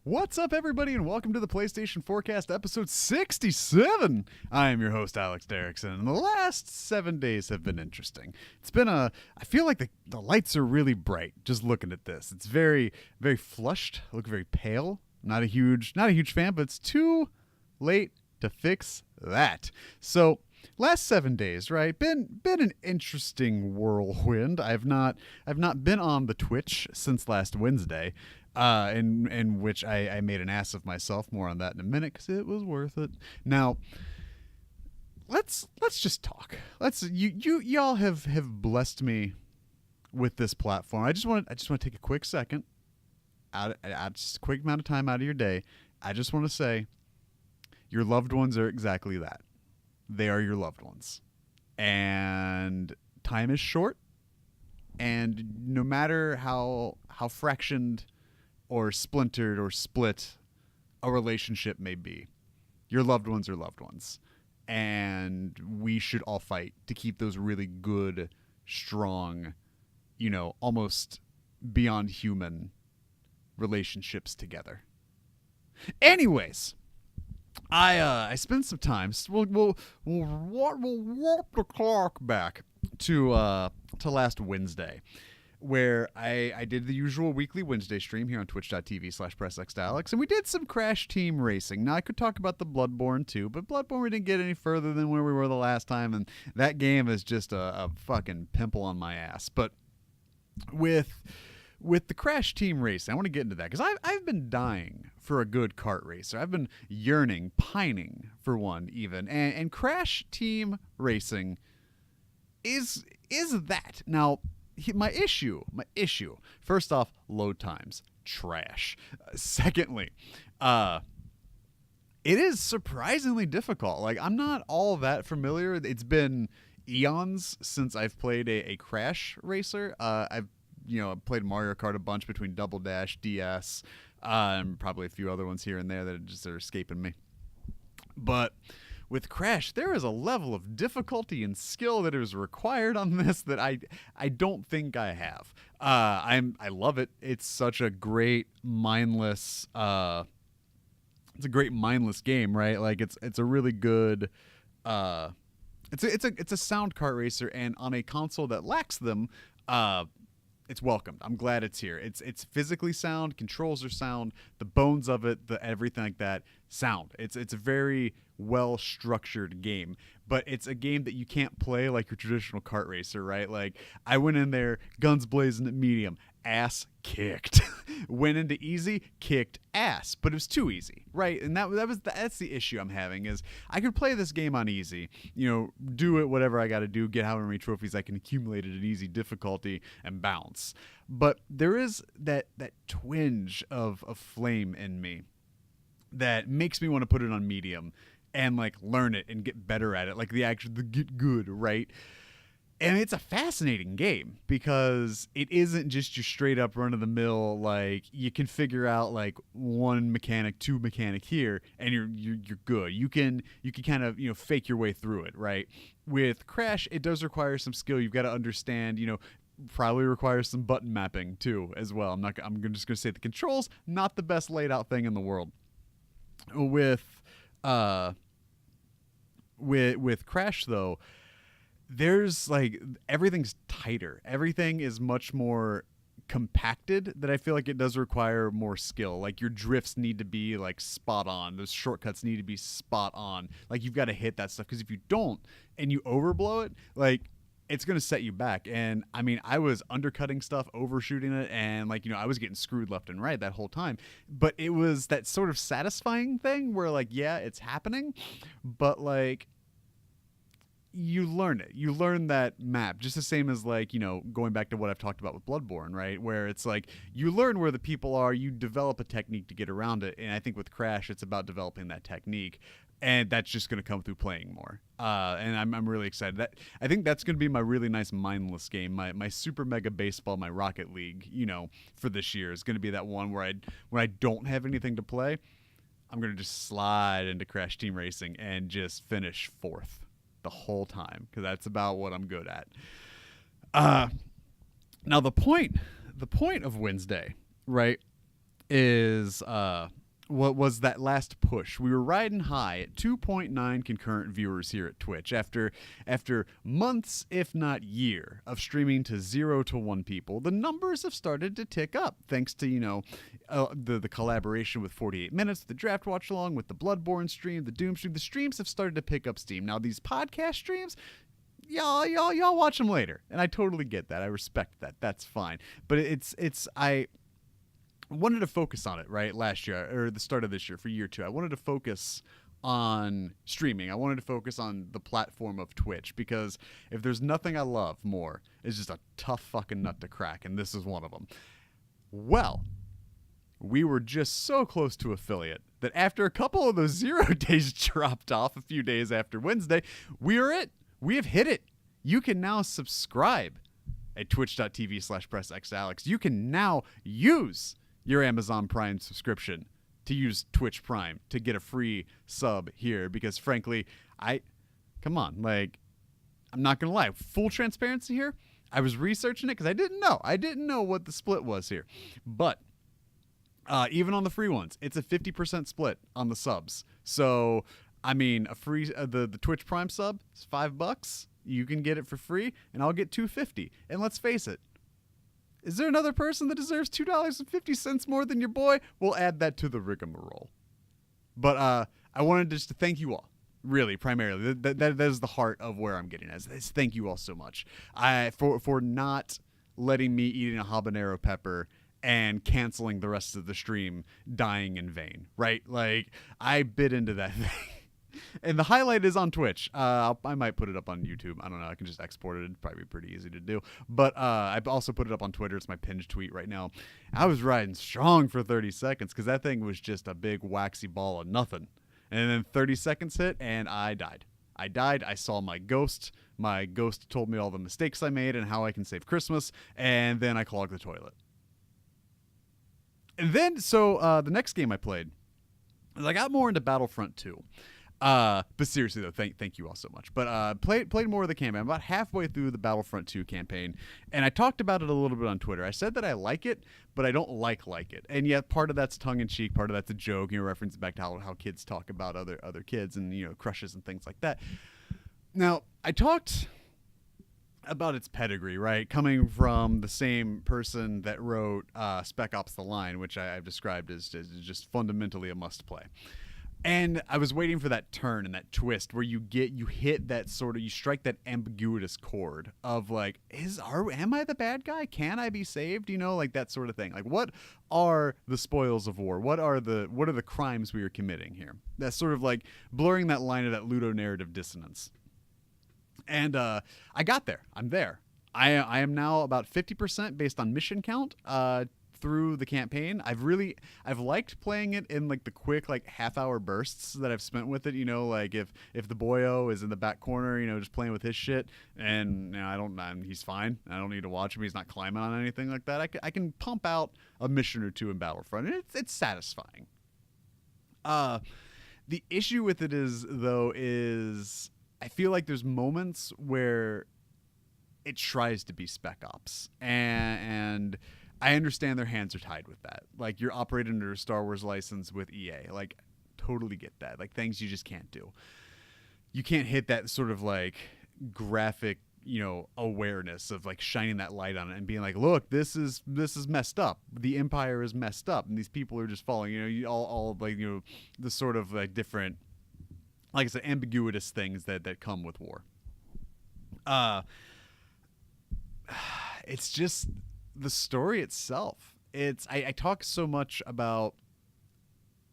What's up, everybody, and welcome to the PlayStation Forecast episode 67. I am your host, Alex Derrickson, and the last 7 days have been interesting. It's been I feel like the lights are really bright just looking at this. It's very, very flushed, look very pale. Not a huge fan, but it's too late to fix that. So, last 7 days, right? Been an interesting whirlwind. I've not been on the Twitch since last Wednesday. In which I made an ass of myself. More on that in a minute because it was worth it. Now, let's just talk. Y'all have blessed me with this platform. I just want to take a quick second, just a quick amount of time out of your day. I just want to say, your loved ones are exactly that. They are your loved ones, and time is short. And no matter how fractioned or splintered or split a relationship may be, your loved ones are loved ones. And we should all fight to keep those really good, strong, almost beyond human relationships together. Anyways, I spent some time. We'll warp the clock back to last Wednesday, where I did the usual weekly Wednesday stream here on twitch.tv/PressXAlex, and we did some Crash Team Racing. Now, I could talk about the Bloodborne too, but Bloodborne, we didn't get any further than where we were the last time, and that game is just a fucking pimple on my ass. But with the Crash Team Racing, I want to get into that, because I've been dying for a good kart racer. I've been yearning, pining for one even, and Crash Team Racing is that. Now, my issue, first off, load times, trash. Secondly, it is surprisingly difficult. Like, I'm not all that familiar. It's been eons since I've played a Crash racer. I've played Mario Kart a bunch between Double Dash, DS, and probably a few other ones here and there that are escaping me. But with Crash, there is a level of difficulty and skill that is required on this that I don't think I have. I love it. It's such a great mindless game, right? Like, it's a really good it's a sound kart racer, and on a console that lacks them, it's welcomed. I'm glad it's here. It's physically sound, controls are sound, the bones of it, the everything like that, sound. It's a very well structured game, but it's a game that you can't play like your traditional kart racer, right? Like, I went in there, guns blazing at medium, ass kicked. Went into easy, kicked ass, but it was too easy, right? And that's the issue I'm having, is I could play this game on easy, do it whatever I got to do, get however many trophies I can accumulate at an easy difficulty, and bounce. But there is that twinge of flame in me that makes me want to put it on medium and like learn it and get better at it, like the get good, right? And it's a fascinating game because it isn't just your straight up run of the mill, like you can figure out like one mechanic, two mechanic here, and you're good. You can kind of fake your way through it, right? With Crash, it does require some skill. You've got to understand, probably requires some button mapping too as well. I'm just gonna say the controls, not the best laid out thing in the world. With Crash though, there's like, everything's tighter. Everything is much more compacted, that I feel like it does require more skill. Like, your drifts need to be like spot on. Those shortcuts need to be spot on. Like, you've got to hit that stuff, because if you don't and you overblow it, like, it's going to set you back. And I mean, I was undercutting stuff, overshooting it, and like, I was getting screwed left and right that whole time. But it was that sort of satisfying thing where like, yeah, it's happening, but like, you learn it. You learn that map, just the same as like, going back to what I've talked about with Bloodborne, right? Where it's like you learn where the people are, you develop a technique to get around it. And I think with Crash, it's about developing that technique. And that's just going to come through playing more. And I'm really excited. I think that's going to be my really nice mindless game. My Super Mega Baseball, my Rocket League, for this year is going to be that one where I don't have anything to play. I'm going to just slide into Crash Team Racing and just finish fourth the whole time, because that's about what I'm good at. Now the point of Wednesday, right, is what was that last push. We were riding high at 2.9 concurrent viewers here at Twitch after months, if not year, of streaming to 0 to 1 people. The numbers have started to tick up thanks to the collaboration with 48 Minutes, the Draft Watch Along, with the Bloodborne stream, the Doom stream. The streams have started to pick up steam. Now these podcast streams, y'all watch them later, and I totally get that. I respect that. That's fine. But I wanted to focus on it, right, last year, or the start of this year for year 2. I wanted to focus on streaming. I wanted to focus on the platform of Twitch, because if there's nothing I love more, it's just a tough fucking nut to crack, and this is one of them. Well, we were just so close to affiliate that after a couple of those 0 days dropped off a few days after Wednesday, we have hit it. You can now subscribe at twitch.tv/PressXAlex. You can now use your Amazon Prime subscription to use Twitch Prime to get a free sub here, because frankly, I'm not going to lie. Full transparency here, I was researching it because I didn't know what the split was here. But even on the free ones, it's a 50% split on the subs. So, a free the Twitch Prime sub is $5. You can get it for free, and I'll get $2.50. And let's face it, is there another person that deserves $2.50 more than your boy? We'll add that to the rigmarole. But I wanted just to thank you all, really, primarily. That is the heart of where I'm getting at. Is thank you all so much for not letting me eating a habanero pepper and canceling the rest of the stream dying in vain, right? Like, I bit into that thing. And the highlight is on Twitch. I might put it up on YouTube. I don't know. I can just export it. It'd probably be pretty easy to do. But I've also put it up on Twitter. It's my pinned tweet right now. I was riding strong for 30 seconds because that thing was just a big waxy ball of nothing. And then 30 seconds hit, and I died. I saw my ghost. My ghost told me all the mistakes I made and how I can save Christmas. And then I clogged the toilet. And then, so the next game I played, I got more into Battlefront 2. But seriously though, thank you all so much. But played more of the campaign. I'm about halfway through the Battlefront 2 campaign, and I talked about it a little bit on Twitter. I said that I like it, but I don't like it. And yet part of that's tongue in cheek, part of that's a joke, referencing back to how kids talk about other kids and crushes and things like that. Now, I talked about its pedigree, right? Coming from the same person that wrote Spec Ops: The Line, which I've described as just fundamentally a must play. And I was waiting for that turn and that twist where you hit that sort of, you strike that ambiguous chord of like, am I the bad guy? Can I be saved? Like that sort of thing. Like, what are the spoils of war? What are the crimes we are committing here? That's sort of like blurring that line of that ludonarrative dissonance. And I got there. I'm there. I am now about 50% based on mission count through the campaign. I've liked playing it in like the quick like half-hour bursts that I've spent with it. Like if the boyo is in the back corner, just playing with his shit, and he's fine. I don't need to watch him. He's not climbing on anything like that. I can pump out a mission or two in Battlefront, and it's satisfying. The issue with it is I feel like there's moments where it tries to be Spec Ops, and I understand their hands are tied with that. Like, you're operating under a Star Wars license with EA. Like, totally get that. Like, things you just can't do. You can't hit that sort of like graphic, awareness of like shining that light on it and being like, look, this is messed up. The Empire is messed up, and these people are just falling. All like the sort of like different, like I said, ambiguous things that come with war. It's just the story itself. I talk so much about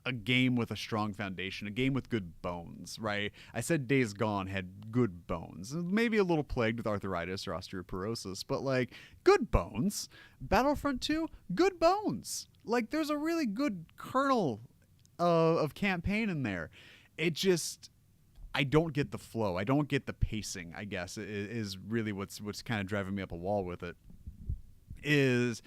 a game with a strong foundation, a game with good bones, right? I said Days Gone had good bones, maybe a little plagued with arthritis or osteoporosis, but like good bones. Battlefront 2, good bones. Like there's a really good kernel of campaign in there. It just, I don't get the flow. I don't get the pacing, I guess, is really what's kind of driving me up a wall with it. Is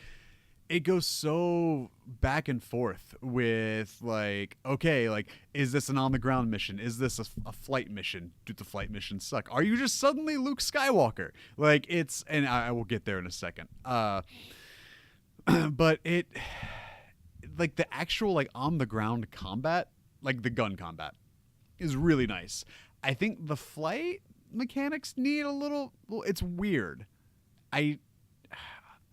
it goes so back and forth with like, okay, like, is this an on the ground mission? Is this a flight mission? Do the flight missions suck? Are you just suddenly Luke Skywalker? Like it's, and I will get there in a second. But it, like the actual like on the ground combat, like the gun combat is really nice. I think the flight mechanics need a little, well, it's weird. I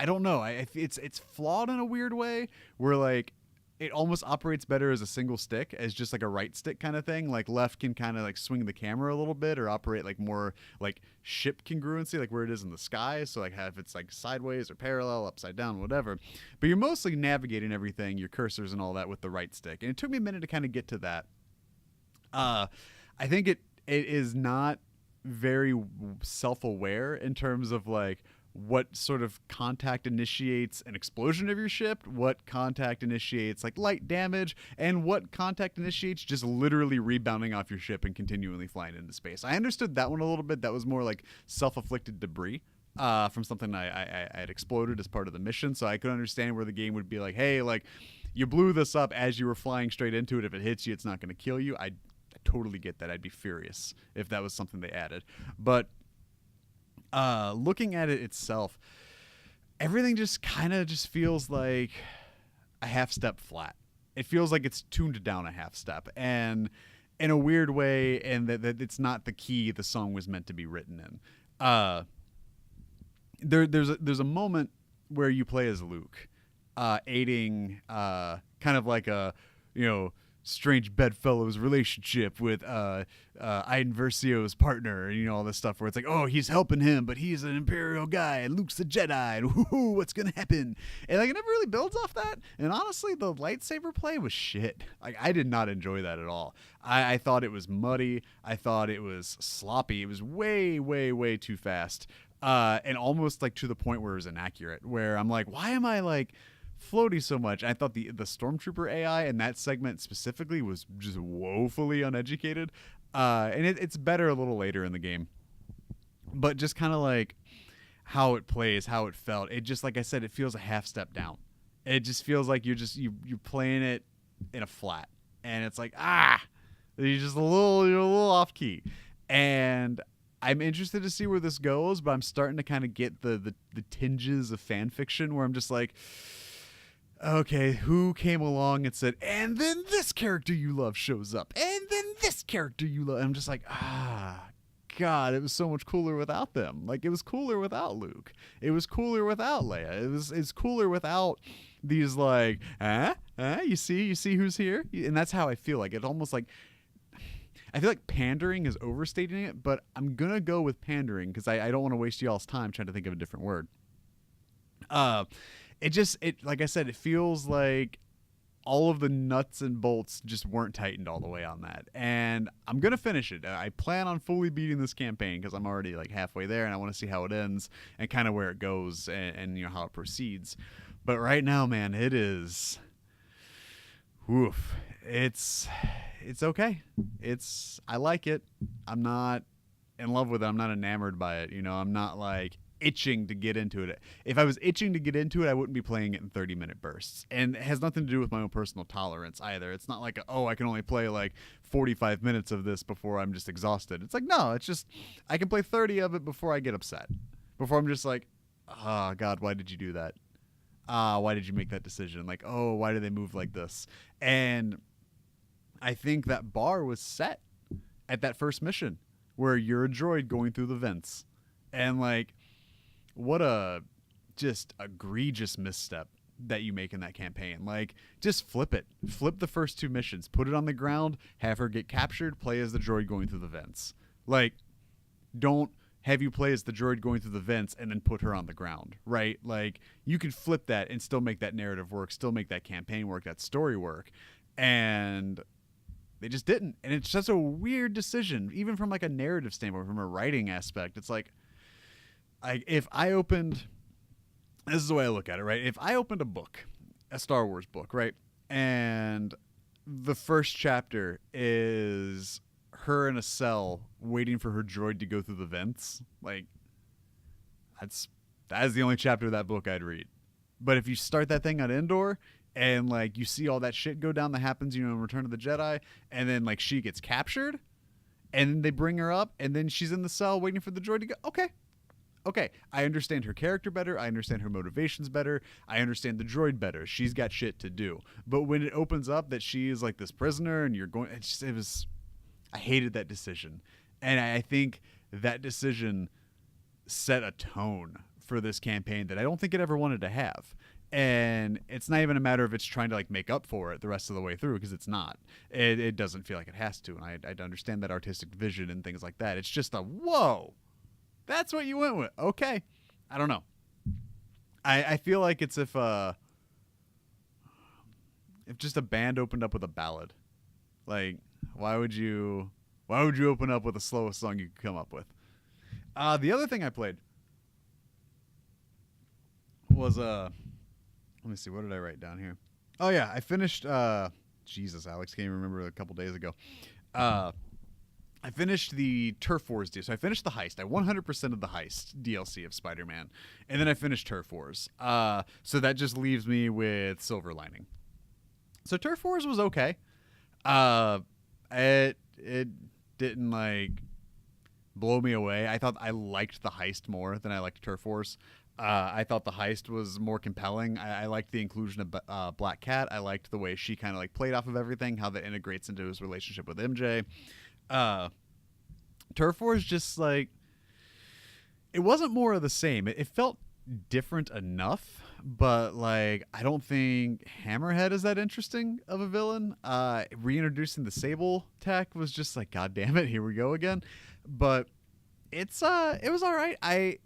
don't know. It's flawed in a weird way where like it almost operates better as a single stick, as just like a right stick kind of thing. Like left can kind of like swing the camera a little bit or operate like more like ship congruency, like where it is in the sky. So like if it's like sideways or parallel, upside down, whatever. But you're mostly navigating everything, your cursors and all that with the right stick. And it took me a minute to kind of get to that. I think it is not very self-aware in terms of like what sort of contact initiates an explosion of your ship, what contact initiates like light damage, and what contact initiates just literally rebounding off your ship and continually flying into space. I understood that one a little bit. That was more like self-afflicted debris from something I had exploded as part of the mission. So I could understand where the game would be like, hey, like you blew this up as you were flying straight into it. If it hits you, it's not going to kill you. I totally get that. I'd be furious if that was something they added. But looking at it itself, everything just kind of just feels like a half step flat. It feels like it's tuned down a half step, and in a weird way, and that it's not the key the song was meant to be written in. There's a moment where you play as Luke, aiding kind of like a, you know, strange bedfellow's relationship with Iden Versio's partner, and you know all this stuff where it's like, oh, he's helping him, but he's an Imperial guy and Luke's a Jedi, and what's gonna happen? And like it never really builds off that. And honestly, the lightsaber play was shit. Like I did not enjoy that at all. I thought it was muddy. I thought it was sloppy. It was way too fast, and almost like to the point where it was inaccurate. Where I'm like, why am I like floaty so much? I thought the Stormtrooper AI in that segment specifically was just woefully uneducated, and it's better a little later in the game, but just kind of like how it plays, how it felt, it just, like I said, it feels a half step down. It just feels like you're playing it in a flat, and it's like you're a little off key. And I'm interested to see where this goes, but I'm starting to kind of get the tinges of fan fiction where I'm just like, okay, who came along and said, and then this character you love shows up, and then this character you love. I'm just like, God, it was so much cooler without them. Like, it was cooler without Luke. It was cooler without Leia. It's cooler without these, like, you see who's here? And that's how I feel. Like, it's almost like, I feel like pandering is overstating it, but I'm going to go with pandering because I don't want to waste y'all's time trying to think of a different word. It like I said, it feels like all of the nuts and bolts just weren't tightened all the way on that. And I'm going to finish it. I plan on fully beating this campaign because I'm already like halfway there and I want to see how it ends and kind of where it goes and you know how it proceeds. But right now, man, it is it's okay. I like it. I'm not in love with it. I'm not enamored by it. You know, I'm not like itching to get into it. If I was itching to get into it, I wouldn't be playing it in 30-minute bursts. And it has nothing to do with my own personal tolerance either. It's not like, I can only play like 45 minutes of this before I'm just exhausted. It's like, no, it's just, I can play 30 of it before I get upset. Before I'm just like, oh, God, why did you do that? Why did you make that decision? Like, oh, why did they move like this? And I think that bar was set at that first mission where you're a droid going through the vents. And like, what a just egregious misstep that you make in that campaign. Like, just flip it. Flip the first two missions. Put it on the ground. Have her get captured. Play as the droid going through the vents. Like, don't have you play as the droid going through the vents and then put her on the ground, right? Like, you can flip that and still make that narrative work, still make that campaign work, that story work. And they just didn't. And it's such a weird decision, even from like a narrative standpoint, from a writing aspect. It's like, if I opened, this is the way I look at it, right? If I opened a book, a Star Wars book, right? And the first chapter is her in a cell waiting for her droid to go through the vents. Like, that is the only chapter of that book I'd read. But if you start that thing on Endor and like you see all that shit go down that happens, in Return of the Jedi, and then like she gets captured and then they bring her up and then she's in the cell waiting for the droid to go, okay, I understand her character better. I understand her motivations better. I understand the droid better. She's got shit to do. But when it opens up that she is like this prisoner and you're going, I hated that decision. And I think that decision set a tone for this campaign that I don't think it ever wanted to have. And it's not even a matter of it's trying to like make up for it the rest of the way through, because it's not. It doesn't feel like it has to. And I understand that artistic vision and things like that. It's just whoa. That's what you went with. Okay. I don't know. I feel like it's if just a band opened up with a ballad. Like, why would you open up with the slowest song you could come up with? The other thing I played was let me see, what did I write down here? Oh yeah, I finished Jesus, Alex, can't even remember, a couple days ago. I finished the Turf Wars deal. So I finished the heist. I 100% of the heist DLC of Spider-Man. And then I finished Turf Wars. So that just leaves me with Silver Lining. So Turf Wars was okay. It didn't like blow me away. I thought I liked the heist more than I liked Turf Wars. I thought the heist was more compelling. I liked the inclusion of Black Cat. I liked the way she kind of like played off of everything, how that integrates into his relationship with MJ. Turf Wars just like, it wasn't more of the same. It felt different enough, but like I don't think Hammerhead is that interesting of a villain. Reintroducing the Sable tech was just like, god damn it, here we go again. But it was all right. I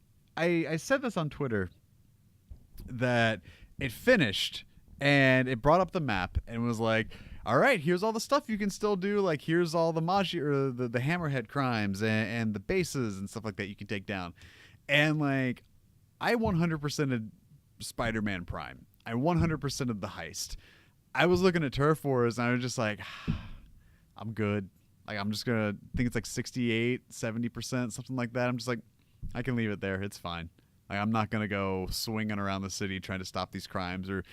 said this on Twitter that it finished and it brought up the map and was like, all right, here's all the stuff you can still do. Like, here's all the the Hammerhead crimes and the bases and stuff like that you can take down. And like, I 100%ed Spider-Man Prime. I 100%ed the heist. I was looking at Turf Wars and I was just like, I'm good. Like, I'm just going to think it's like 68, 70%, something like that. I'm just like, I can leave it there. It's fine. Like, I'm not going to go swinging around the city trying to stop these crimes or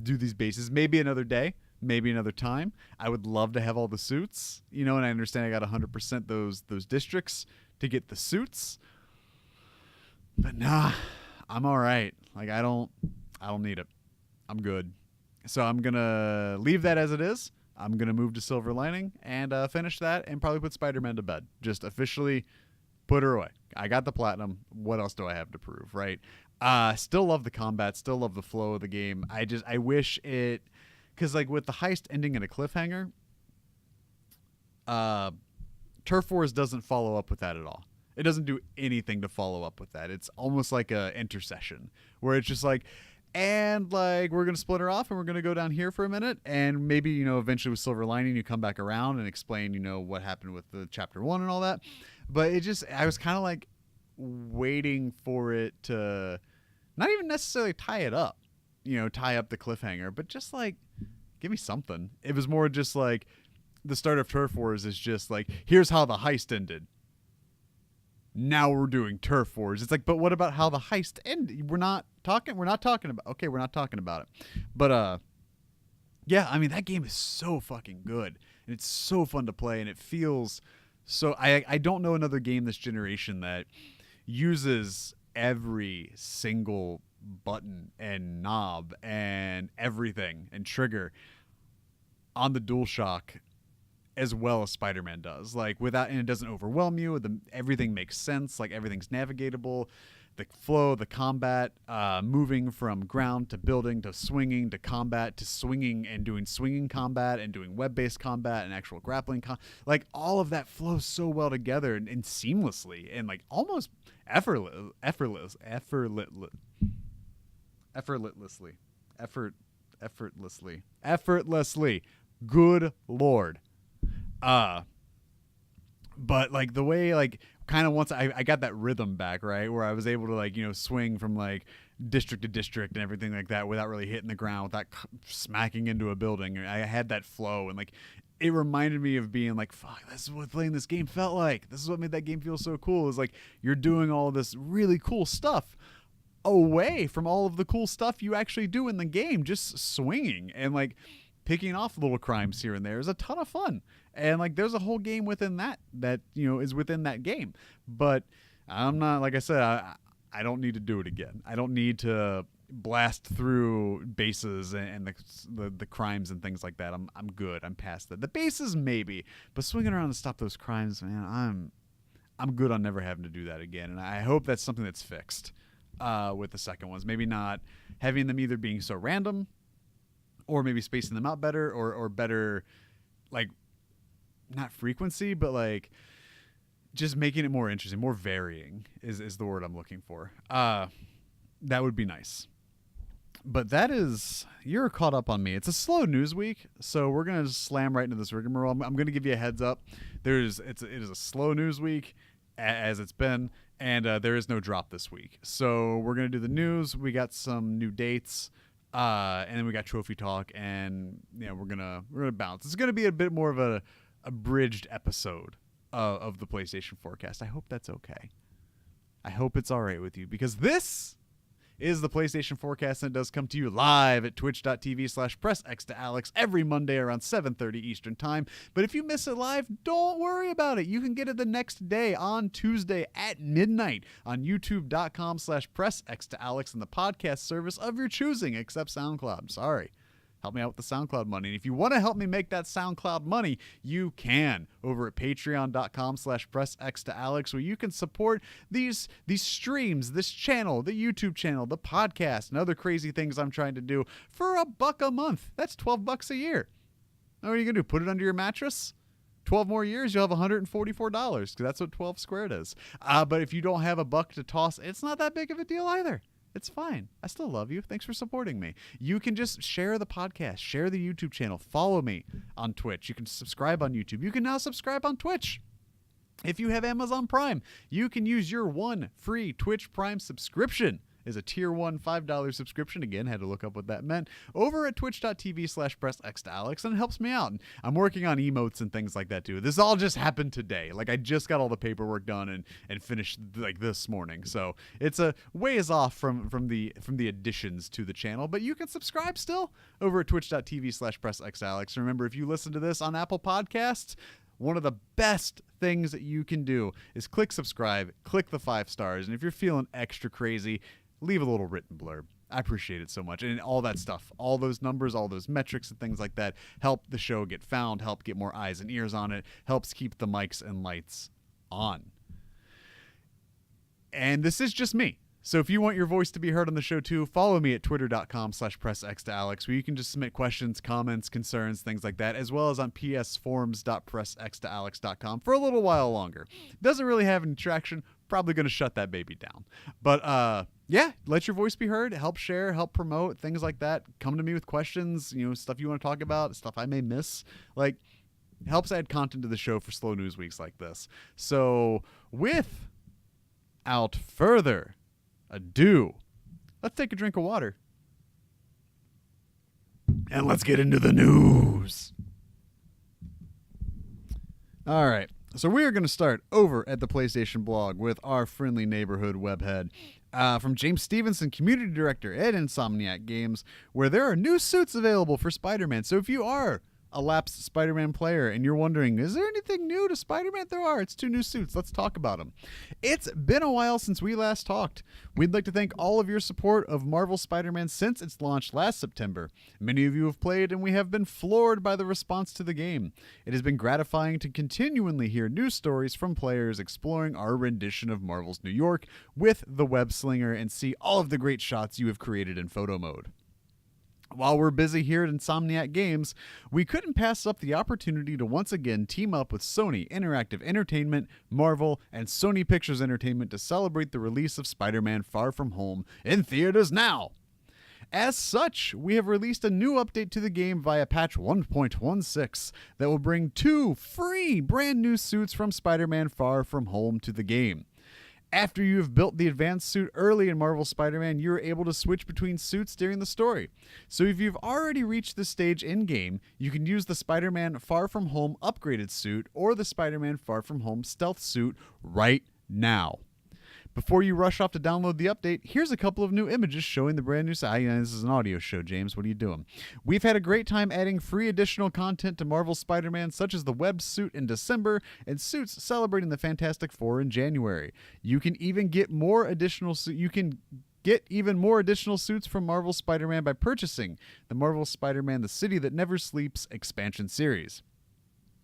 do these bases. Maybe another day. Maybe another time. I would love to have all the suits, and I understand I got 100% those districts to get the suits. But nah, I'm all right. Like, I don't need it. I'm good. So I'm going to leave that as it is. I'm going to move to Silver Lining and finish that and probably put Spider-Man to bed. Just officially put her away. I got the platinum. What else do I have to prove, right? Still love the combat. Still love the flow of the game. I wish it... Because, like, with the heist ending in a cliffhanger, Turf Wars doesn't follow up with that at all. It doesn't do anything to follow up with that. It's almost like a intercession where it's just like, and, like, we're going to split her off and we're going to go down here for a minute. And maybe, eventually with Silver Lining, you come back around and explain, what happened with the chapter 1 and all that. But I was kind of, like, waiting for it to not even necessarily tie it up. Tie up the cliffhanger, but just like, give me something. It was more just like the start of Turf Wars is just like, here's how the heist ended. Now we're doing Turf Wars. It's like, but what about how the heist ended? We're not talking about, okay, we're not talking about it. But, yeah, I mean, that game is so fucking good and it's so fun to play and it feels so, I don't know another game this generation that uses every single button and knob and everything and trigger on the DualShock as well as Spider-Man does. Like, and it doesn't overwhelm you. Everything makes sense. Like, everything's navigatable. The flow, the combat, moving from ground to building to swinging to combat to swinging and doing swinging combat and doing web-based combat and actual grappling. Like, all of that flows so well together and seamlessly and like almost effortlessly. Good Lord. But like the way like kind of once I got that rhythm back, right, where I was able to like, swing from like district to district and everything like that without really hitting the ground, without smacking into a building. I had that flow, and like it reminded me of being like, fuck, this is what playing this game felt like. This is what made that game feel so cool. Is like you're doing all of this really cool stuff away from all of the cool stuff you actually do in the game, just swinging and like picking off little crimes here and there is a ton of fun. And like there's a whole game within that is within that game. But I'm not, like I said, I don't need to do it again. I don't need to blast through bases and the crimes and things like that. I'm good. I'm past that. The bases maybe, but swinging around to stop those crimes, man, I'm good on never having to do that again. And I hope that's something that's fixed with the second ones. Maybe not having them either being so random, or maybe spacing them out better, or better, like, not frequency, but like just making it more interesting, more varying is the word I'm looking for. That would be nice. But you're caught up on me. It's a slow news week, so we're going to just slam right into this rigmarole. I'm going to give you a heads up. It is a slow news week, as it's been, and there is no drop this week. So we're going to do the news. We got some new dates, and then we got trophy talk, and we're gonna bounce. It's going to be a bit more of a abridged episode of the PlayStation Forecast. I hope that's okay. I hope it's all right with you, because this is the PlayStation Forecast, and it does come to you live at twitch.tv/pressx2alex every Monday around 7:30 Eastern Time. But if you miss it live, don't worry about it. You can get it the next day on Tuesday at midnight on youtube.com/pressx2alex and the podcast service of your choosing, except SoundCloud. I'm sorry. Help me out with the SoundCloud money. And if you want to help me make that SoundCloud money, you can over at patreon.com/pressx2alex, where you can support these streams, this channel, the YouTube channel, the podcast, and other crazy things I'm trying to do for $1 a month. That's $12 a year. What are you going to do? Put it under your mattress? 12 more years, you'll have $144, because that's what 12 squared is. But if you don't have $1 to toss, it's not that big of a deal either. It's fine. I still love you. Thanks for supporting me. You can just share the podcast, share the YouTube channel, follow me on Twitch. You can subscribe on YouTube. You can now subscribe on Twitch. If you have Amazon Prime, you can use your one free Twitch Prime subscription. Is a tier 1 $5 subscription. Again, had to look up what that meant. Over at twitch.tv/pressx2alex, and it helps me out. And I'm working on emotes and things like that too. This all just happened today. Like I just got all the paperwork done and finished like this morning. So it's a ways off from the additions to the channel, but you can subscribe still over at twitch.tv/pressx2alex. Remember, if you listen to this on Apple Podcasts, one of the best things that you can do is click subscribe, click the 5 stars, and if you're feeling extra crazy, leave a little written blurb. I appreciate it so much. And all that stuff, all those numbers, all those metrics and things like that help the show get found, help get more eyes and ears on it, helps keep the mics and lights on. And this is just me. So if you want your voice to be heard on the show too, follow me at twitter.com/pressx2alex, where you can just submit questions, comments, concerns, things like that, as well as on psforums.pressx2alex.com for a little while longer. Doesn't really have any traction. Probably going to shut that baby down. But yeah, let your voice be heard. Help share, help promote, things like that. Come to me with questions, stuff you want to talk about, stuff I may miss. Like, helps add content to the show for slow news weeks like this. So without further ado, let's take a drink of water. And let's get into the news. All right. So we are going to start over at the PlayStation blog with our friendly neighborhood webhead from James Stevenson, community director at Insomniac Games, where there are new suits available for Spider-Man. So if you are a lapsed Spider-Man player and you're wondering, is there anything new to Spider-Man? There are. It's 2 new suits. Let's talk about them. It's been a while since we last talked. We'd like to thank all of your support of Marvel Spider-Man since its launch last September. Many of you have played, and we have been floored by the response to the game. It has been gratifying to continually hear news stories from players exploring our rendition of Marvel's New York with the web slinger and see all of the great shots you have created in photo mode. While we're busy here at Insomniac Games, we couldn't pass up the opportunity to once again team up with Sony Interactive Entertainment, Marvel, and Sony Pictures Entertainment to celebrate the release of Spider-Man Far From Home in theaters now. As such, we have released a new update to the game via patch 1.16 that will bring 2 free brand new suits from Spider-Man Far From Home to the game. After you have built the advanced suit early in Marvel Spider-Man, you are able to switch between suits during the story. So if you've already reached this stage in-game, you can use the Spider-Man Far From Home upgraded suit or the Spider-Man Far From Home stealth suit right now. Before you rush off to download the update, here's a couple of new images showing the brand new site. This is an audio show, James. What are you doing? We've had a great time adding free additional content to Marvel Spider-Man, such as the web suit in December and suits celebrating the Fantastic Four in January. You can even get more additional suits from Marvel Spider-Man by purchasing the Marvel Spider-Man: The City That Never Sleeps expansion series.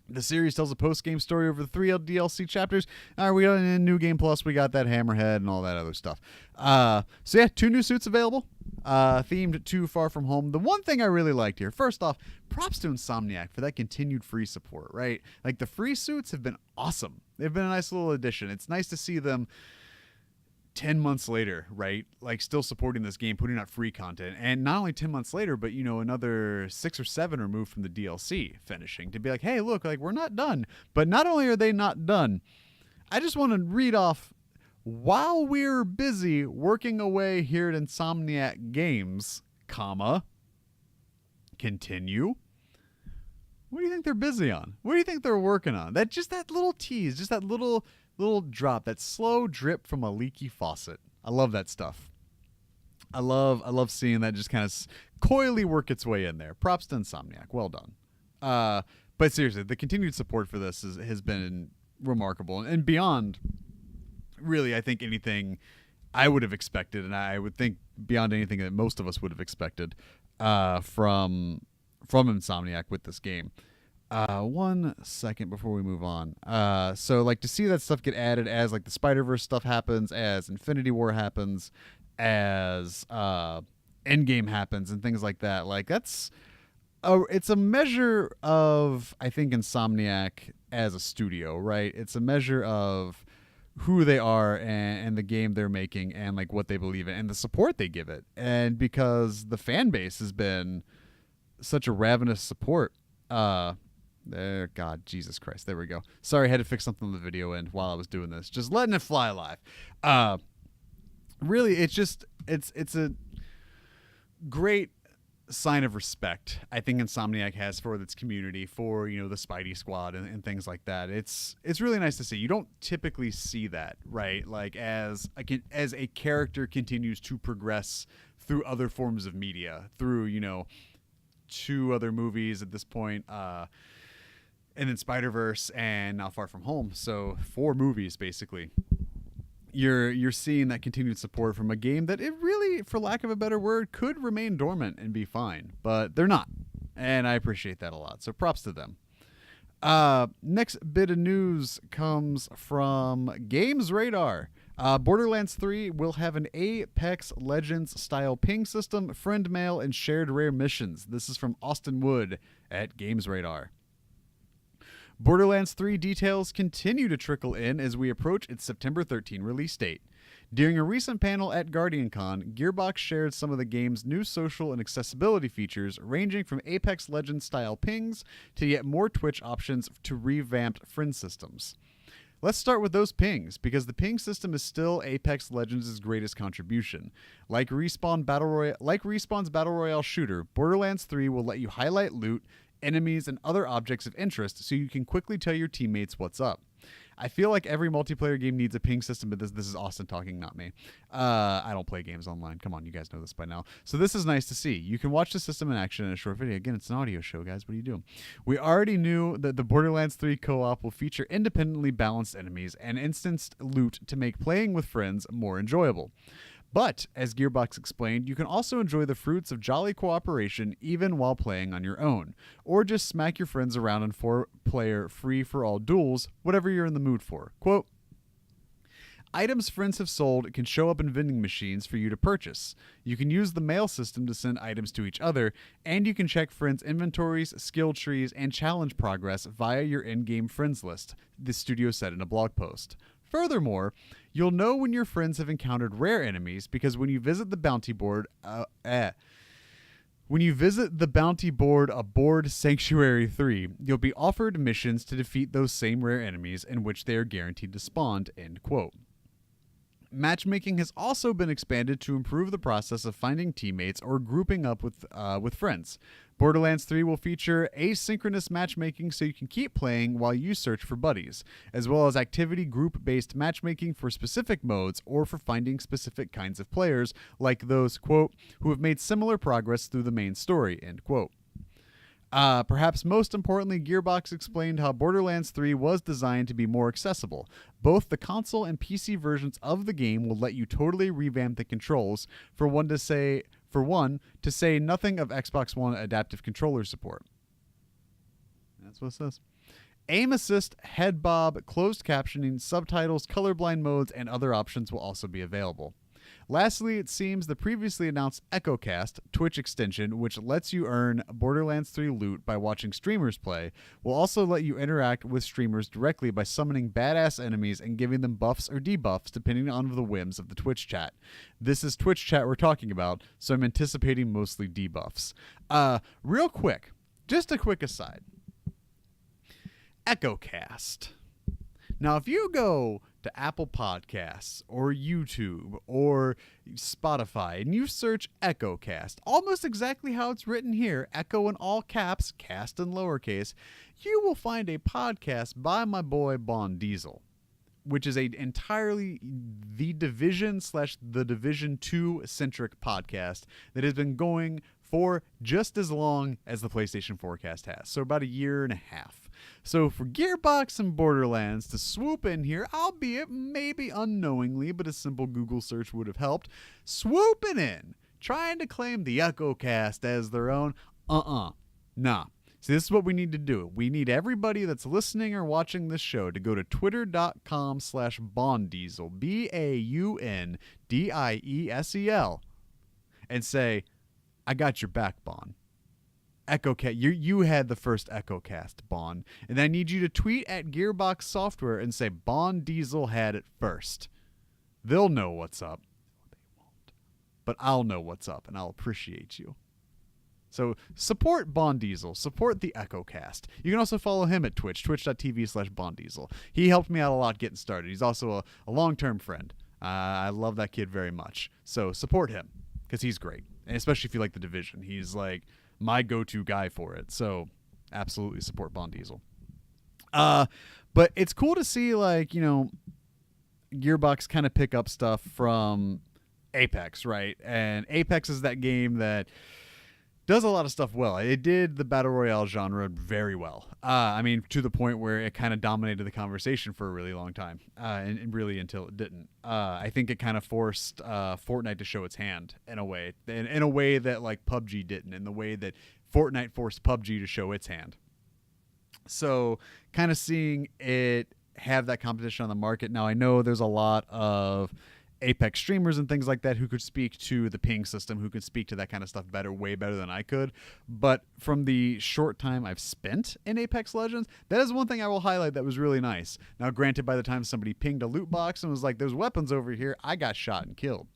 The series tells a post-game story over the 3 DLC chapters. All right, we got a new game plus. We got that Hammerhead and all that other stuff. So yeah, 2 new suits available, themed to Far From Home. The one thing I really liked here, first off, props to Insomniac for that continued free support, right? Like, the free suits have been awesome. They've been a nice little addition. It's nice to see them 10 months later, right? Like, still supporting this game, putting out free content. And not only 10 months later, but, another 6 or 7 removed from the DLC finishing to be like, hey, look, like, we're not done. But not only are they not done, I just want to read off, while we're busy working away here at Insomniac Games, continue. What do you think they're busy on? What do you think they're working on? That little tease, just that little drop, that slow drip from a leaky faucet. I love that stuff. I love seeing that just kind of coyly work its way in there. Props to Insomniac. Well done. But seriously, the continued support for this has been remarkable and beyond, really, I think, anything I would have expected, and I would think beyond anything that most of us would have expected from Insomniac with this game. 1 second before we move on. So, like, to see that stuff get added as, like, the Spider-Verse stuff happens, as Infinity War happens, as Endgame happens, and things like that. Like, it's a measure of, I think, Insomniac as a studio, right? It's a measure of who they are and the game they're making and, like, what they believe in and the support they give it. And because the fan base has been such a ravenous support, there, God, Jesus Christ. There we go. Sorry, I had to fix something on the video end while I was doing this. Just letting it fly live. Really, it's a great sign of respect I think Insomniac has for its community, for the Spidey Squad and things like that. It's really nice to see. You don't typically see that, right? Like, as a character continues to progress through other forms of media, through 2 other movies at this point, and then Spider-Verse and now Far From Home. So 4 movies, basically. You're seeing that continued support from a game that it really, for lack of a better word, could remain dormant and be fine. But they're not. And I appreciate that a lot. So props to them. Next bit of news comes from Games Radar. Borderlands 3 will have an Apex Legends style ping system, friend mail, and shared rare missions. This is from Austin Wood at Games Radar. Borderlands 3 details continue to trickle in as we approach its September 13 release date. During a recent panel at GuardianCon, Gearbox shared some of the game's new social and accessibility features, ranging from Apex Legends-style pings to yet more Twitch options to revamped friend systems. Let's start with those pings, because the ping system is still Apex Legends' greatest contribution. Like Respawn's Battle Royale shooter, Borderlands 3 will let you highlight loot, enemies, and other objects of interest so you can quickly tell your teammates what's up. I feel like every multiplayer game needs a ping system, but this is Austin talking, not me. I don't play games online. Come on, you guys know this by now. So this is nice to see. You can watch the system in action in a short video. Again, it's an audio show, guys. What are you doing? We already knew that the Borderlands 3 co-op will feature independently balanced enemies and instanced loot to make playing with friends more enjoyable. But, as Gearbox explained, you can also enjoy the fruits of jolly cooperation even while playing on your own, or just smack your friends around in 4-player free-for-all duels, whatever you're in the mood for. Quote, items friends have sold can show up in vending machines for you to purchase. You can use the mail system to send items to each other, and you can check friends' inventories, skill trees, and challenge progress via your in-game friends list, the studio said in a blog post. Furthermore, You'll know when your friends have encountered rare enemies because when you visit the bounty board, aboard Sanctuary 3, you'll be offered missions to defeat those same rare enemies in which they are guaranteed to spawn, end quote. Matchmaking has also been expanded to improve the process of finding teammates or grouping up with friends. Borderlands 3 will feature asynchronous matchmaking so you can keep playing while you search for buddies, as well as activity group-based matchmaking for specific modes or for finding specific kinds of players, like those, quote, who have made similar progress through the main story, end quote. Perhaps most importantly, Gearbox explained how Borderlands 3 was designed to be more accessible. Both the console and PC versions of the game will let you totally revamp the controls, for one to say nothing of Xbox One adaptive controller support. That's what it says. Aim assist, head bob, closed captioning, subtitles, colorblind modes, and other options will also be available. Lastly, it seems the previously announced EchoCast, Twitch extension, which lets you earn Borderlands 3 loot by watching streamers play, will also let you interact with streamers directly by summoning badass enemies and giving them buffs or debuffs depending on the whims of the Twitch chat. This is Twitch chat we're talking about, so I'm anticipating mostly debuffs. Real quick, just a quick aside. EchoCast. Now, if you go to Apple Podcasts or YouTube or Spotify and you search EchoCast, almost exactly how it's written here, Echo in all caps, cast in lowercase, you will find a podcast by my boy Bon Diesel, which is a entirely The Division / The Division 2 centric podcast that has been going for just as long as the PlayStation Forecast has, so about a year and a half. So for Gearbox and Borderlands to swoop in here, albeit maybe unknowingly, but a simple Google search would have helped, swooping in, trying to claim the EchoCast as their own, nah. See, this is what we need to do. We need everybody that's listening or watching this show to go to twitter.com/Bondiesel, BAUNDIESEL, and say, I got your back, Bon. EchoCast, you had the first EchoCast, Bon. And I need you to tweet at Gearbox Software and say, Bon Diesel had it first. They'll know what's up. They won't. But I'll know what's up, and I'll appreciate you. So support Bon Diesel. Support the EchoCast. You can also follow him at Twitch, twitch.tv/Bondiesel. He helped me out a lot getting started. He's also a long-term friend. I love that kid very much. So support him, because he's great. And especially if you like The Division. He's like my go-to guy for it. So absolutely support Bon Diesel. But it's cool to see, like, you know, Gearbox kind of pick up stuff from Apex, right? And Apex is that game that does a lot of stuff well. It did the Battle Royale genre very well. I mean, to the point where it kind of dominated the conversation for a really long time, and really until it didn't. I think it kind of forced Fortnite to show its hand in a way, in a way that like PUBG didn't, in the way that Fortnite forced PUBG to show its hand. So kind of seeing it have that competition on the market. Now, I know there's a lot of Apex streamers and things like that who could speak to the ping system, who could speak to that kind of stuff way better than I could. But from the short time I've spent in Apex Legends, that is one thing I will highlight that was really nice. Now, granted, by the time somebody pinged a loot box and was like, there's weapons over here, I got shot and killed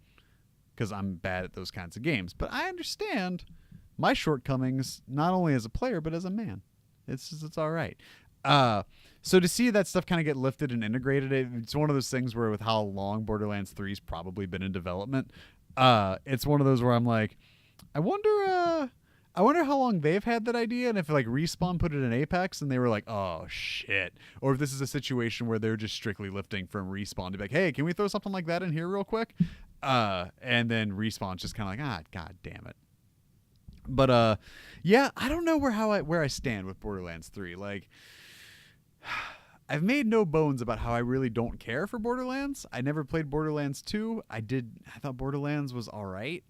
because I'm bad at those kinds of games. But I understand my shortcomings, not only as a player, but as a man. It's all right. So to see that stuff kind of get lifted and integrated, it's one of those things where with how long Borderlands 3's probably been in development, it's one of those where I'm like, I wonder how long they've had that idea, and if like Respawn put it in Apex and they were like, oh shit, or if this is a situation where they're just strictly lifting from Respawn to be like, hey, can we throw something like that in here real quick? And then Respawn's just kind of like, god damn it. But yeah, I don't know where I stand with Borderlands 3. Like, I've made no bones about how I really don't care for Borderlands. I never played Borderlands 2. I thought Borderlands was all right.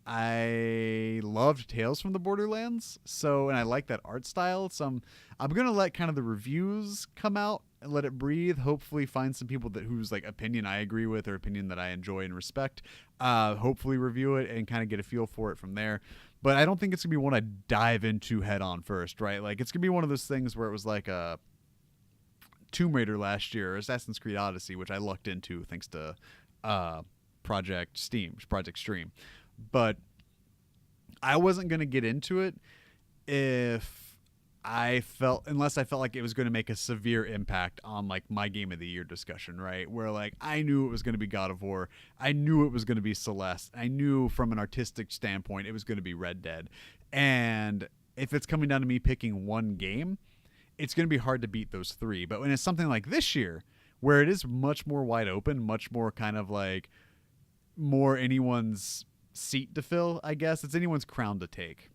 I loved Tales from the Borderlands, and I like that art style. So I'm going to let kind of the reviews come out and let it breathe. Hopefully find some people whose like opinion I agree with or opinion that I enjoy and respect. Hopefully review it and kind of get a feel for it from there. But I don't think it's going to be one I dive into head on first, right? Like, it's going to be one of those things where it was like Tomb Raider last year, or Assassin's Creed Odyssey, which I lucked into thanks to Project Stream. But I wasn't going to get into it unless I felt like it was going to make a severe impact on like my game of the year discussion, right? Where like I knew it was going to be God of War, I knew it was going to be Celeste, I knew from an artistic standpoint it was going to be Red Dead, and if it's coming down to me picking one game, it's going to be hard to beat those three. But when it's something like this year, where it is much more wide open, much more kind of like more anyone's seat to fill, I guess it's anyone's crown to take.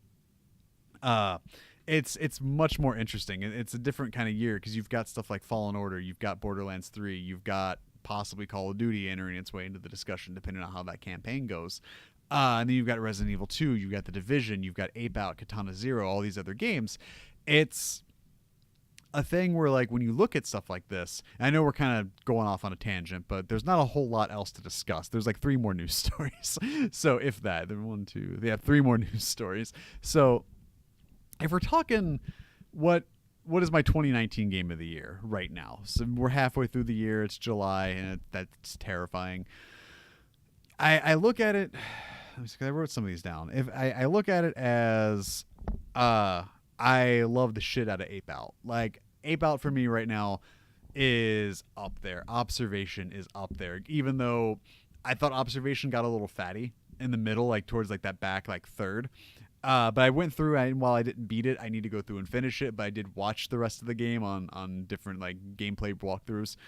It's much more interesting. It's a different kind of year because you've got stuff like Fallen Order, you've got Borderlands 3, you've got possibly Call of Duty entering its way into the discussion depending on how that campaign goes. And then you've got Resident Evil 2, you've got The Division, you've got Ape Out, Katana Zero, all these other games. It's a thing where like when you look at stuff like this, I know we're kind of going off on a tangent, but there's not a whole lot else to discuss. There's like 3 more news stories. So if that, there 1, 2, they have 3 more news stories. So if we're talking what is my 2019 game of the year right now? So we're halfway through the year. It's July, and that's terrifying. I look at it. Let me see, 'cause I wrote some of these down. If I look at it as, I love the shit out of Ape Out. Like Ape Out for me right now is up there. Observation is up there. Even though I thought Observation got a little fatty in the middle, like towards like that back like third. But I went through, and while I didn't beat it, I need to go through and finish it. But I did watch the rest of the game on different like gameplay walkthroughs.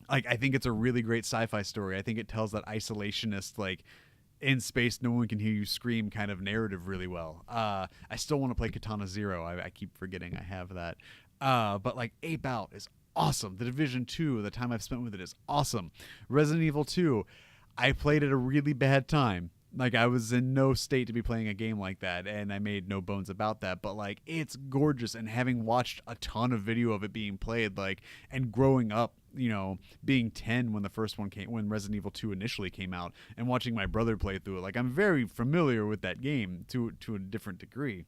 Like I think it's a really great sci-fi story. I think it tells that isolationist like in space no one can hear you scream kind of narrative really well. I still want to play Katana Zero. I keep forgetting I have that. But like Ape Out is awesome. The Division 2, the time I've spent with it is awesome. Resident Evil 2, I played at a really bad time. Like I was in no state to be playing a game like that, and I made no bones about that. But like it's gorgeous, and having watched a ton of video of it being played, like, and growing up, you know, being 10 when the first one came, when Resident Evil 2 initially came out, and watching my brother play through it, like I'm very familiar with that game to a different degree.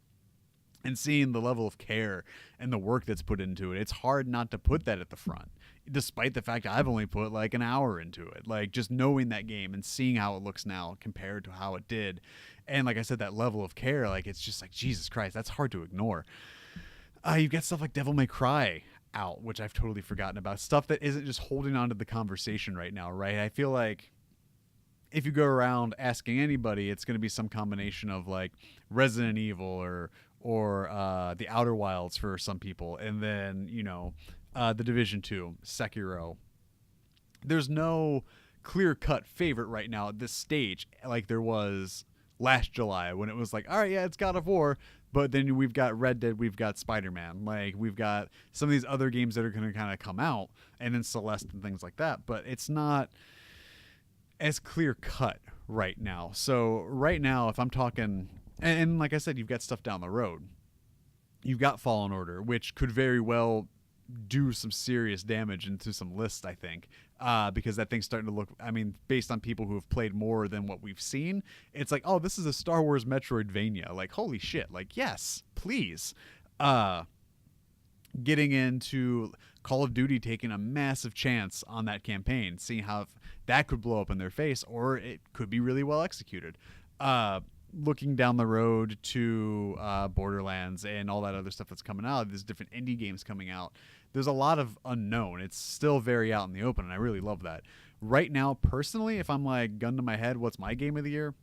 And seeing the level of care and the work that's put into it, it's hard not to put that at the front, despite the fact I've only put like an hour into it. Like just knowing that game and seeing how it looks now compared to how it did. And like I said, that level of care, like it's just like, Jesus Christ, that's hard to ignore. You've got stuff like Devil May Cry out, which I've totally forgotten about. Stuff that isn't just holding on to the conversation right now, right? I feel like if you go around asking anybody, it's going to be some combination of like Resident Evil or The Outer Wilds for some people, and then, you know, The Division 2, Sekiro. There's no clear-cut favorite right now at this stage like there was last July when it was like, all right, yeah, it's God of War, but then we've got Red Dead, we've got Spider-Man, like we've got some of these other games that are going to kind of come out, and then Celeste and things like that, but it's not as clear-cut right now. So right now, if I'm talking... And like I said, you've got stuff down the road. You've got Fallen Order, which could very well do some serious damage into some lists, I think, because that thing's starting to look, I mean, based on people who have played more than what we've seen, it's like, oh, this is a Star Wars Metroidvania. Like, holy shit. Like, yes, please. Getting into Call of Duty taking a massive chance on that campaign, seeing how that could blow up in their face, or it could be really well executed. Looking down the road to Borderlands and all that other stuff that's coming out, there's different indie games coming out. There's a lot of unknown. It's still very out in the open, and I really love that. Right now, personally, if I'm like gun to my head, what's my game of the year?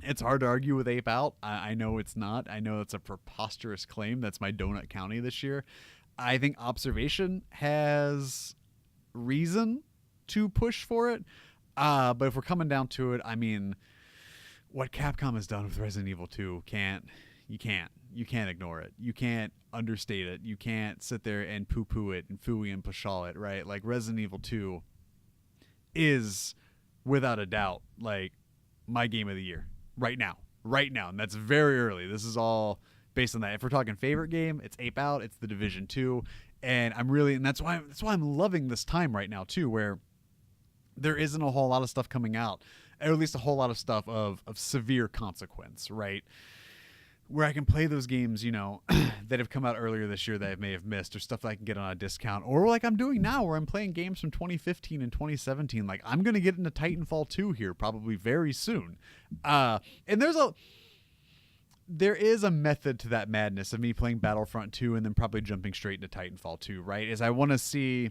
It's hard to argue with Ape Out. I know it's not. I know it's a preposterous claim. That's my Donut County this year. I think Observation has reason to push for it. But if we're coming down to it, I mean... what Capcom has done with Resident Evil 2 you can't ignore it. You can't understate it. You can't sit there and poo-poo it and phooey and pshaw it, right? Like Resident Evil 2 is without a doubt like my game of the year right now. And that's very early. This is all based on that. If we're talking favorite game, it's Ape Out, it's The Division 2, and that's why I'm loving this time right now too, where there isn't a whole lot of stuff coming out, or at least a whole lot of stuff of severe consequence, right? where I can play those games, that have come out earlier this year that I may have missed, or stuff that I can get on a discount, or like I'm doing now where I'm playing games from 2015 and 2017. Like I'm going to get into Titanfall 2 here probably very soon. And there is a method to that madness of me playing Battlefront 2 and then probably jumping straight into Titanfall 2, right? Is I want to see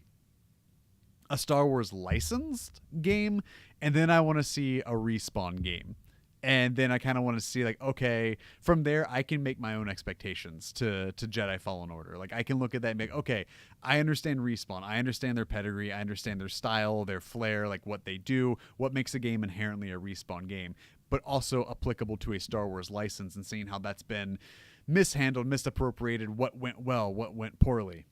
a Star Wars licensed game, and then I want to see a Respawn game. And then I kind of want to see, like, okay, from there I can make my own expectations to Jedi Fallen Order. Like, I can look at that and be like, okay, I understand Respawn. I understand their pedigree. I understand their style, their flair, like what they do, what makes a game inherently a Respawn game, but also applicable to a Star Wars license, and seeing how that's been mishandled, misappropriated, what went well, what went poorly.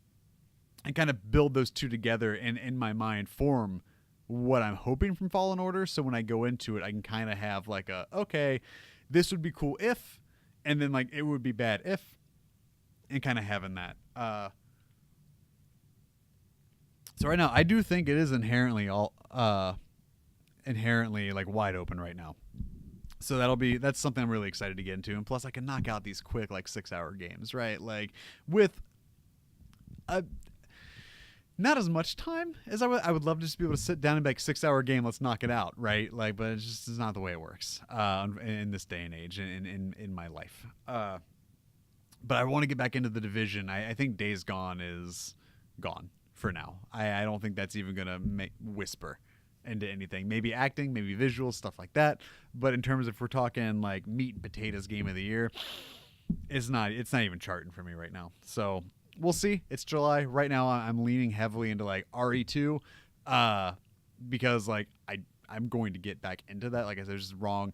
And kind of build those two together and, in my mind, form what I'm hoping from Fallen Order. So when I go into it, I can kind of have like okay, this would be cool if, and then like it would be bad if, and kind of having that. So right now, I do think it is inherently like wide open right now. So that's something I'm really excited to get into. And plus I can knock out these quick, like 6-hour games, right? Like with not as much time as I would love to just be able to sit down and be like 6-hour game, let's knock it out, right? Like, but it's just not the way it works in this day and age in my life. But I want to get back into The Division. I think Days Gone is gone for now. I don't think that's even gonna whisper into anything. Maybe acting, maybe visuals, stuff like that. But in terms of, if we're talking like meat and potatoes game of the year, it's not even charting for me right now. So we'll see. It's July. Right now I'm leaning heavily into like RE2 because like I'm going to get back into that. Like I said, it's just wrong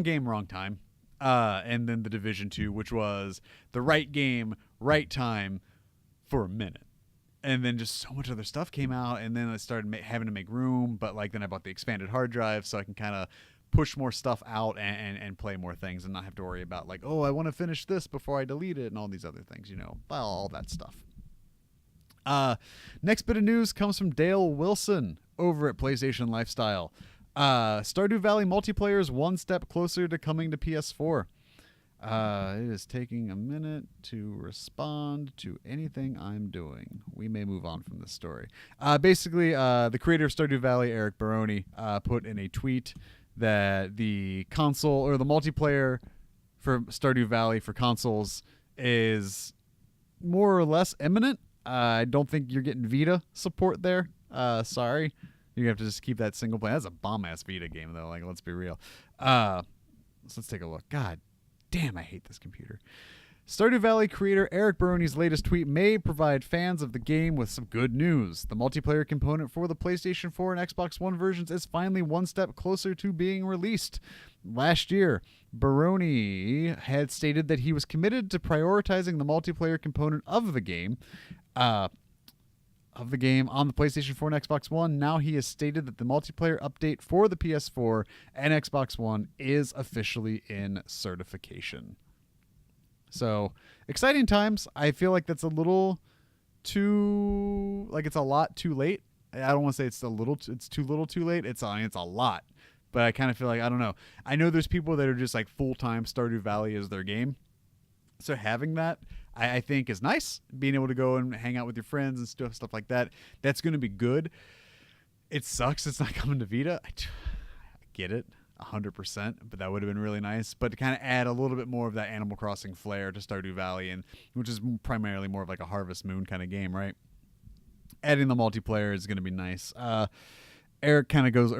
game, wrong time. And then The Division 2, which was the right game, right time for a minute. And then just so much other stuff came out, and then I started having to make room. But like then I bought the expanded hard drive, so I can kind of push more stuff out and play more things, and not have to worry about like, oh, I want to finish this before I delete it and all these other things, all that stuff. Next bit of news comes from Dale Wilson over at PlayStation Lifestyle. Stardew Valley multiplayer is one step closer to coming to PS4. It is taking a minute to respond to anything I'm doing. We may move on from this story. Basically, the creator of Stardew Valley, Eric Baroni, put in a tweet that the console or the multiplayer for Stardew Valley for consoles is more or less imminent. I don't think you're getting Vita support there. Sorry. You have to just keep that single player. That's a bomb-ass Vita game, though. Like, let's be real. So let's take a look. God damn, I hate this computer. Stardew Valley creator Eric Baroni's latest tweet may provide fans of the game with some good news. The multiplayer component for the PlayStation 4 and Xbox One versions is finally one step closer to being released. Last year, Baroni had stated that he was committed to prioritizing the multiplayer component of the game on the PlayStation 4 and Xbox One. Now he has stated that the multiplayer update for the PS4 and Xbox One is officially in certification. So, exciting times. I feel like that's a little too, like it's a lot too late. I don't want to say it's too little too late. It's a lot. But I kind of feel like, I don't know. I know there's people that are just like full-time Stardew Valley as their game. So having that, I think is nice. Being able to go and hang out with your friends and stuff like that, that's going to be good. It sucks it's not coming to Vita. I get it, 100%, but that would have been really nice. But to kind of add a little bit more of that Animal Crossing flair to Stardew Valley, and which is primarily more of like a Harvest Moon kind of game, right? Adding the multiplayer is going to be nice. Eric kind of goes,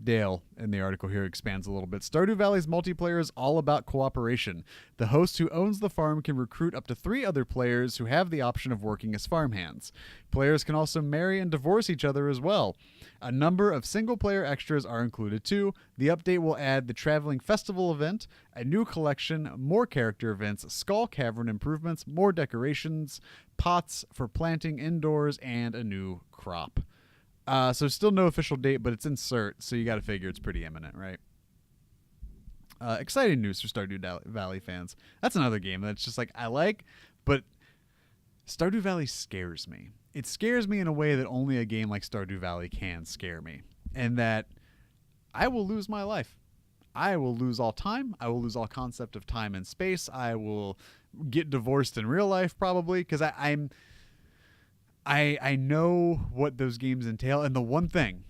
Dale in the article here expands a little bit. Stardew Valley's multiplayer is all about cooperation. The host who owns the farm can recruit up to 3 other players who have the option of working as farmhands. Players can also marry and divorce each other as well. A number of single-player extras are included too. The update will add the traveling festival event, a new collection, more character events, Skull Cavern improvements, more decorations, pots for planting indoors, and a new crop. So still no official date, but it's in cert, so you got to figure it's pretty imminent, right? Exciting news for Stardew Valley fans. That's another game that's just like I like, but Stardew Valley scares me. It scares me in a way that only a game like Stardew Valley can scare me, and that I will lose my life. I will lose all time. I will lose all concept of time and space. I will get divorced in real life probably because I know what those games entail. And the one thing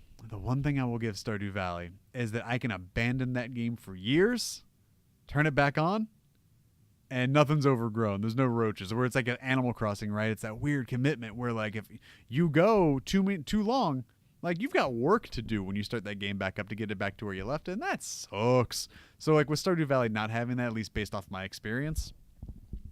I will give Stardew Valley is that I can abandon that game for years, turn it back on, and nothing's overgrown. There's no roaches. Where it's like an Animal Crossing, right? It's that weird commitment where like if you go too long, like you've got work to do when you start that game back up to get it back to where you left it, and that sucks. So like with Stardew Valley not having that, at least based off my experience,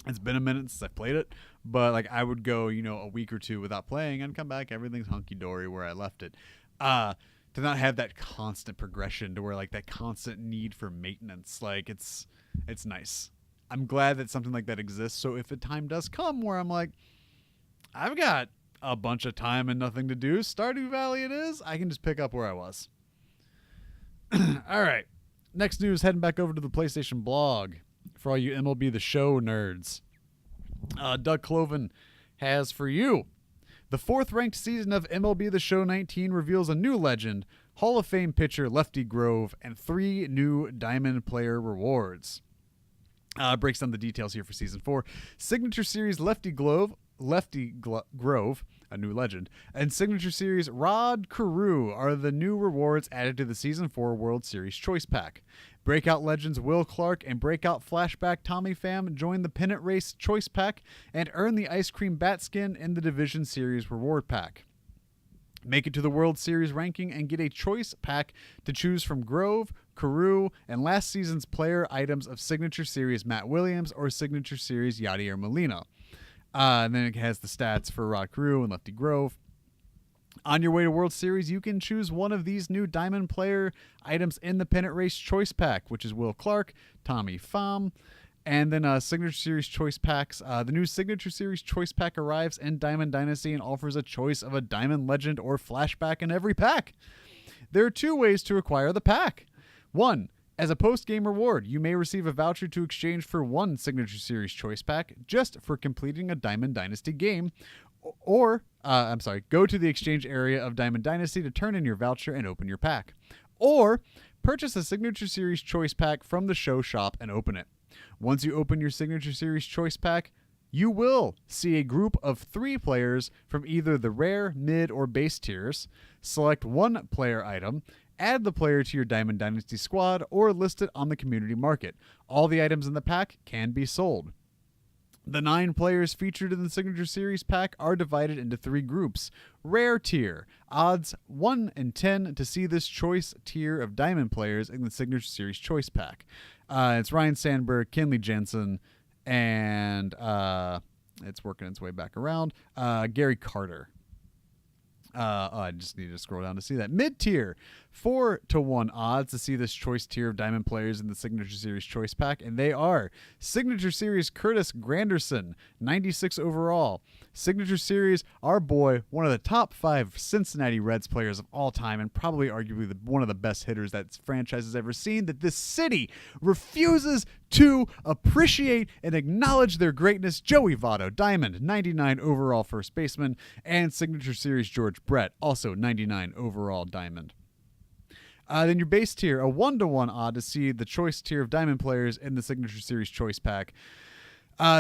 it's been a minute since I played it, but like I would go, a week or two without playing and come back, everything's hunky-dory where I left it. To not have that constant progression, to where like that constant need for maintenance, like it's nice. I'm glad that something like that exists. So if a time does come where I'm like, I've got a bunch of time and nothing to do, Stardew Valley it is, I can just pick up where I was. All right. Next news, heading back over to the PlayStation blog for all you MLB The Show nerds. Doug Cloven has for you: the 4th-ranked season of MLB The Show 19 reveals a new legend, Hall of Fame pitcher Lefty Grove, and 3 new Diamond Player rewards. Breaks down the details here for Season 4. Signature Series Lefty Grove, a new legend, and Signature Series Rod Carew are the new rewards added to the Season 4 World Series Choice Pack. Breakout legends Will Clark and Breakout Flashback Tommy Pham join the Pennant Race Choice Pack and earn the Ice Cream Bat Skin in the Division Series Reward Pack. Make it to the World Series ranking and get a choice pack to choose from Grove, Carew, and last season's player items of Signature Series Matt Williams or Signature Series Yadier Molina. And then it has the stats for Rod Carew and Lefty Grove. On your way to World Series, you can choose one of these new Diamond Player items in the Pennant Race Choice Pack, which is Will Clark, Tommy Pham, and then Signature Series Choice Packs. The new Signature Series Choice Pack arrives in Diamond Dynasty and offers a choice of a Diamond Legend or Flashback in every pack. There are 2 ways to acquire the pack. 1. As a post-game reward, you may receive a voucher to exchange for 1 Signature Series Choice Pack just for completing a Diamond Dynasty game. Or, go to the exchange area of Diamond Dynasty to turn in your voucher and open your pack. Or, purchase a Signature Series Choice Pack from the show shop and open it. Once you open your Signature Series Choice Pack, you will see a group of 3 players from either the rare, mid, or base tiers. Select 1 player item, add the player to your Diamond Dynasty squad, or list it on the community market. All the items in the pack can be sold. The 9 players featured in the Signature Series pack are divided into 3 groups. Rare tier, odds 1 in 10 to see this choice tier of Diamond players in the Signature Series Choice pack. It's Ryan Sandberg, Kenley Jensen, and it's working its way back around, Gary Carter. I just need to scroll down to see that. Mid-tier, 4-1 odds to see this choice tier of Diamond players in the Signature Series Choice Pack, and they are Signature Series Curtis Granderson, 96 overall. Signature Series, our boy, one of the top 5 Cincinnati Reds players of all time, and probably arguably one of the best hitters that franchise has ever seen, that this city refuses to appreciate and acknowledge their greatness. Joey Votto, Diamond, 99 overall first baseman, and Signature Series George Brett, also 99 overall Diamond. Then your base tier, a 1-1 odd to see the choice tier of Diamond players in the Signature Series Choice Pack.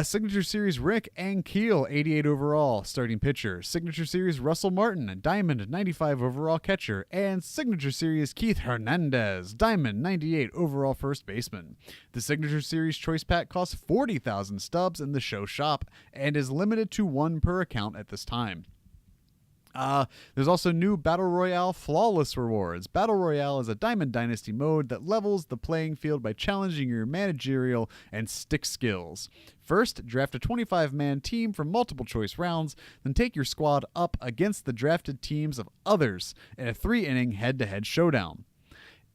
Signature Series Rick Ankiel, 88 overall starting pitcher. Signature Series Russell Martin, Diamond, 95 overall catcher. And Signature Series Keith Hernandez, Diamond, 98 overall first baseman. The Signature Series Choice Pack costs 40,000 stubs in the show shop and is limited to 1 per account at this time. There's also new Battle Royale Flawless rewards. Battle Royale is a Diamond Dynasty mode that levels the playing field by challenging your managerial and stick skills. First, draft a 25-man team from multiple choice rounds, then take your squad up against the drafted teams of others in a 3-inning head-to-head showdown.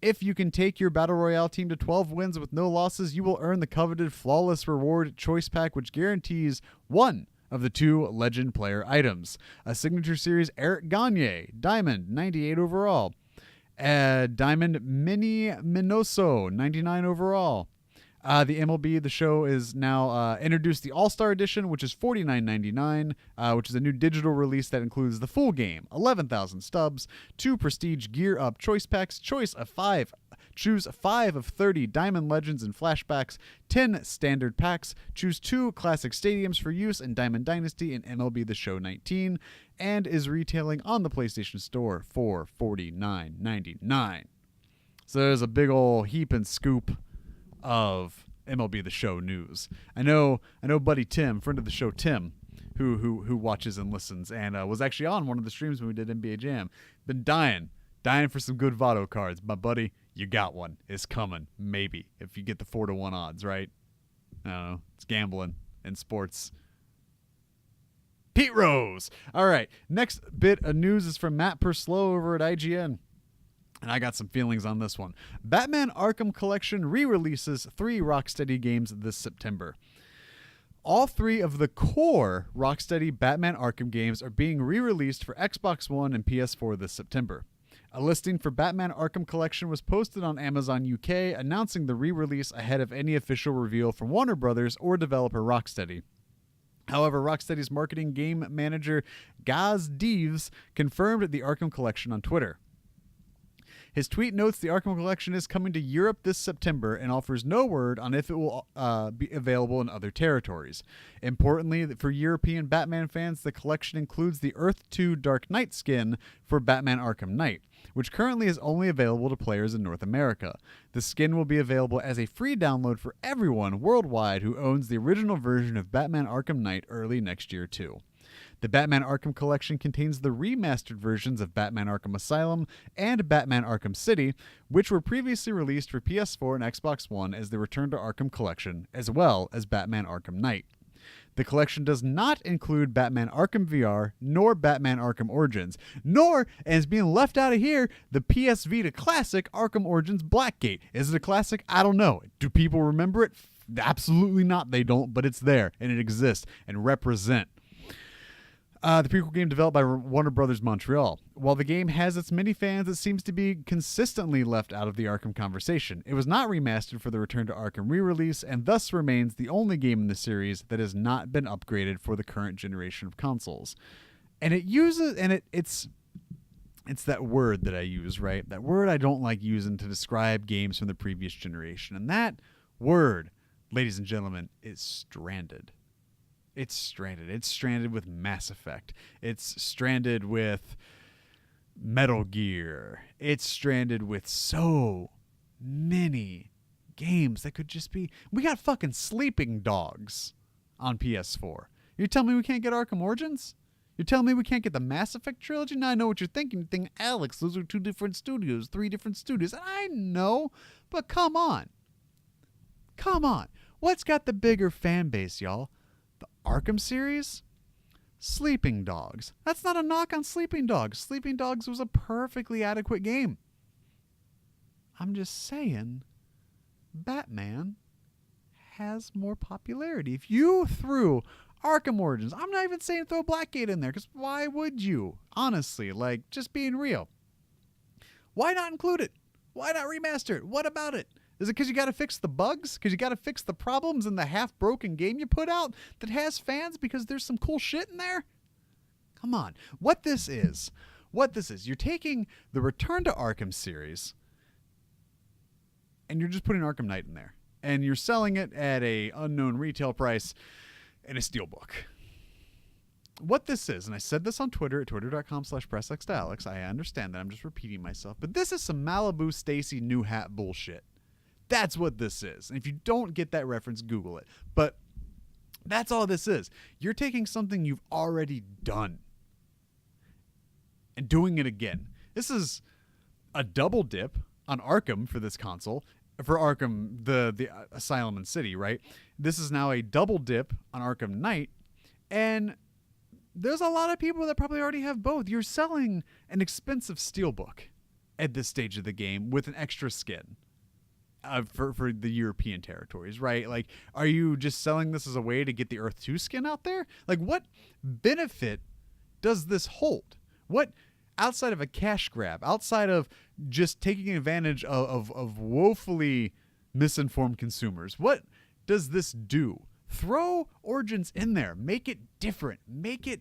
If you can take your Battle Royale team to 12 wins with no losses, you will earn the coveted Flawless Reward Choice Pack, which guarantees 1 of the 2 legend player items. A Signature Series Eric Gagne, Diamond, 98 overall. Diamond Mini Minoso, 99 overall. The MLB The Show is now introduced the All-Star Edition, which is $49.99, which is a new digital release that includes the full game, 11,000 stubs, 2 Prestige Gear Up Choice Packs, choice of 5 Choose 5 of 30 Diamond Legends and Flashbacks, 10 Standard Packs. Choose 2 Classic Stadiums for use in Diamond Dynasty and MLB The Show 19, and is retailing on the PlayStation Store for $49.99. So there's a big ol' heap and scoop of MLB The Show news. I know buddy Tim, friend of the show Tim, who watches and listens, and was actually on one of the streams when we did NBA Jam. Been dying for some good Votto cards. My buddy, you got one. It's coming. Maybe. If you get the 4-1 odds, right? I don't know. It's gambling and sports. Pete Rose. All right. Next bit of news is from Matt Perslow over at IGN. And I got some feelings on this one. Batman Arkham Collection re-releases 3 Rocksteady games this September. All 3 of the core Rocksteady Batman Arkham games are being re-released for Xbox One and PS4 this September. A listing for Batman Arkham Collection was posted on Amazon UK, announcing the re-release ahead of any official reveal from Warner Brothers or developer Rocksteady. However, Rocksteady's marketing game manager Gaz Deves confirmed the Arkham Collection on Twitter. His tweet notes the Arkham Collection is coming to Europe this September and offers no word on if it will be available in other territories. Importantly, for European Batman fans, the collection includes the Earth 2 Dark Knight skin for Batman Arkham Knight, which currently is only available to players in North America. The skin will be available as a free download for everyone worldwide who owns the original version of Batman Arkham Knight early next year too. The Batman Arkham Collection contains the remastered versions of Batman Arkham Asylum and Batman Arkham City, which were previously released for PS4 and Xbox One as the Return to Arkham Collection, as well as Batman Arkham Knight. The collection does not include Batman Arkham VR, nor Batman Arkham Origins, nor, and is being left out of here, the PS Vita classic Arkham Origins Blackgate. Is it a classic? I don't know. Do people remember it? Absolutely not, they don't, but it's there, and it exists, and represent. The prequel game developed by Warner Brothers Montreal. While the game has its many fans, it seems to be consistently left out of the Arkham conversation. It was not remastered for the Return to Arkham re-release, and thus remains the only game in the series that has not been upgraded for the current generation of consoles. And it uses, and it's that word that I use, right? That word I don't like using to describe games from the previous generation. And that word, ladies and gentlemen, is stranded. It's stranded. It's stranded with Mass Effect. It's stranded with Metal Gear. It's stranded with so many games that could just be... We got fucking Sleeping Dogs on PS4. You're telling me we can't get Arkham Origins? You're telling me we can't get the Mass Effect trilogy? Now I know what you're thinking. You're thinking, Alex, those are 2 different studios, 3 different studios. I know, but come on. Come on. What's got the bigger fan base, y'all? The Arkham series? Sleeping Dogs. That's not a knock on Sleeping Dogs. Sleeping Dogs was a perfectly adequate game. I'm just saying, Batman has more popularity. If you threw Arkham Origins, I'm not even saying throw Blackgate in there, because why would you? Honestly, like, just being real. Why not include it? Why not remaster it? What about it? Is it because you got to fix the bugs? Because you got to fix the problems in the half-broken game you put out that has fans because there's some cool shit in there? Come on. What this is, you're taking the Return to Arkham series and you're just putting Arkham Knight in there. And you're selling it at a unknown retail price in a steelbook. What this is, and I said this on Twitter at twitter.com/pressxalex, I understand that I'm just repeating myself, but this is some Malibu Stacy new hat bullshit. That's what this is. And if you don't get that reference, Google it. But that's all this is. You're taking something you've already done and doing it again. This is a double dip on Arkham for this console. For Arkham, the Asylum and City, right? This is now a double dip on Arkham Knight. And there's a lot of people that probably already have both. You're selling an expensive steelbook at this stage of the game with an extra skin. For the European territories, right? Like, are you just selling this as a way to get the Earth 2 skin out there? Like, what benefit does this hold? What, outside of a cash grab, outside of just taking advantage of woefully misinformed consumers, what does this do? Throw Origins in there. Make it different. Make it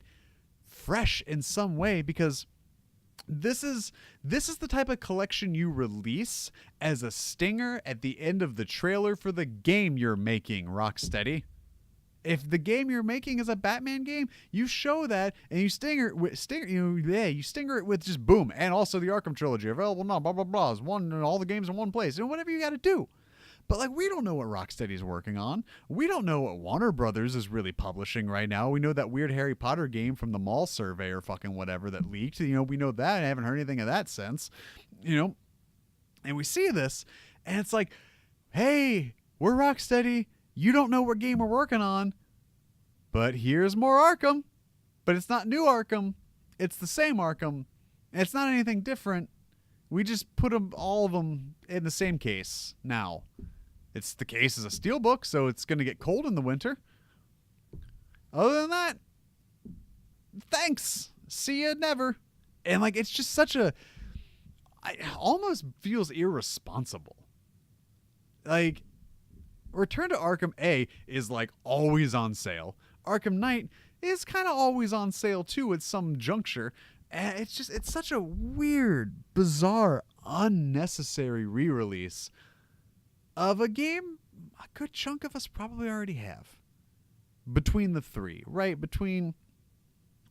fresh in some way, because This is the type of collection you release as a stinger at the end of the trailer for the game you're making, Rocksteady. If the game you're making is a Batman game, you show that and you stinger it with just boom, and also the Arkham trilogy available now, blah blah blah, is one and all the games in one place, and whatever you got to do. But like, we don't know what Rocksteady's working on. We don't know what Warner Brothers is really publishing right now. We know that weird Harry Potter game from the mall survey or fucking whatever that leaked. You know, we know that. I haven't heard anything of that since. You know, and we see this, and it's like, hey, we're Rocksteady. You don't know what game we're working on, but here's more Arkham. But it's not new Arkham. It's the same Arkham. It's not anything different. We just put all of them in the same case now. The case is a steelbook, so it's going to get cold in the winter. Other than that, thanks. See ya never. And like, it's just it almost feels irresponsible. Like, Return to Arkham A is like always on sale. Arkham Knight is kind of always on sale too at some juncture. And it's such a weird, bizarre, unnecessary re-release of a game a good chunk of us probably already have. Between the three, right? Between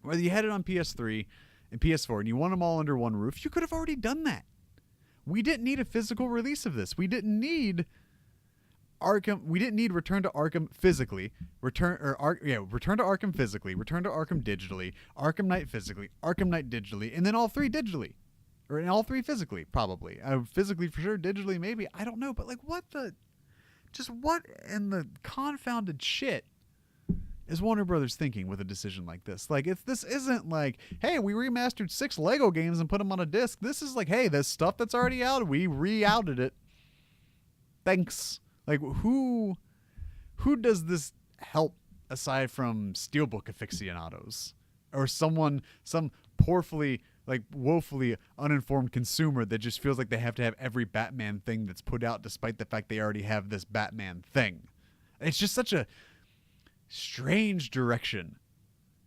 whether you had it on PS3 and PS4 and you want them all under one roof, you could have already done that. We didn't need a physical release of this. We didn't need Return to Arkham physically, Return to Arkham physically, Return to Arkham digitally, Arkham Knight physically, Arkham Knight digitally, and then all three digitally. Or in all three physically, probably. Physically for sure, digitally maybe, I don't know. But like, what in the confounded shit is Warner Brothers thinking with a decision like this? Like, this isn't like, hey, we remastered 6 Lego games and put them on a disc. This is like, hey, there's stuff that's already out. We re-outed it. Thanks. Like, who does this help aside from steelbook aficionados or some poorly, like woefully uninformed consumer that just feels like they have to have every Batman thing that's put out despite the fact they already have this Batman thing? It's just such a strange direction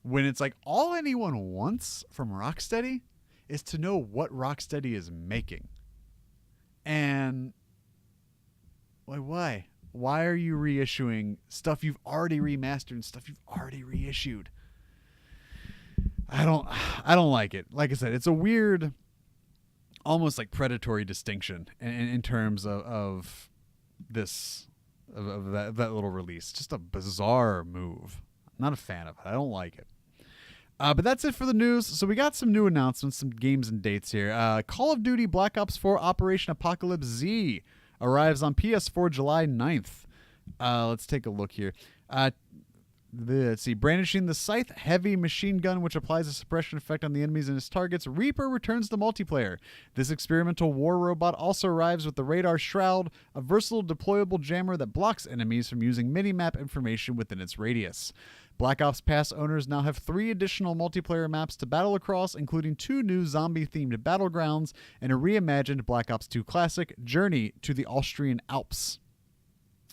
when it's like all anyone wants from Rocksteady is to know what Rocksteady is making. And like, why? Why are you reissuing stuff you've already remastered and stuff you've already reissued? I don't like it. Like I said, it's a weird, almost like predatory distinction in terms of this, of that little release. Just a bizarre move. I'm not a fan of it. I don't like it. But that's it for the news. So we got some new announcements, some games and dates here. Call of Duty Black Ops 4 Operation Apocalypse Z arrives on PS4 July 9th. Let's take a look here. Let's see. Brandishing the Scythe heavy machine gun, which applies a suppression effect on the enemies and its targets, Reaper returns to multiplayer. This experimental war robot also arrives with the Radar Shroud, a versatile deployable jammer that blocks enemies from using minimap information within its radius. Black Ops Pass owners now have 3 additional multiplayer maps to battle across, including 2 new zombie-themed battlegrounds and a reimagined Black Ops 2 classic, Journey to the Austrian Alps.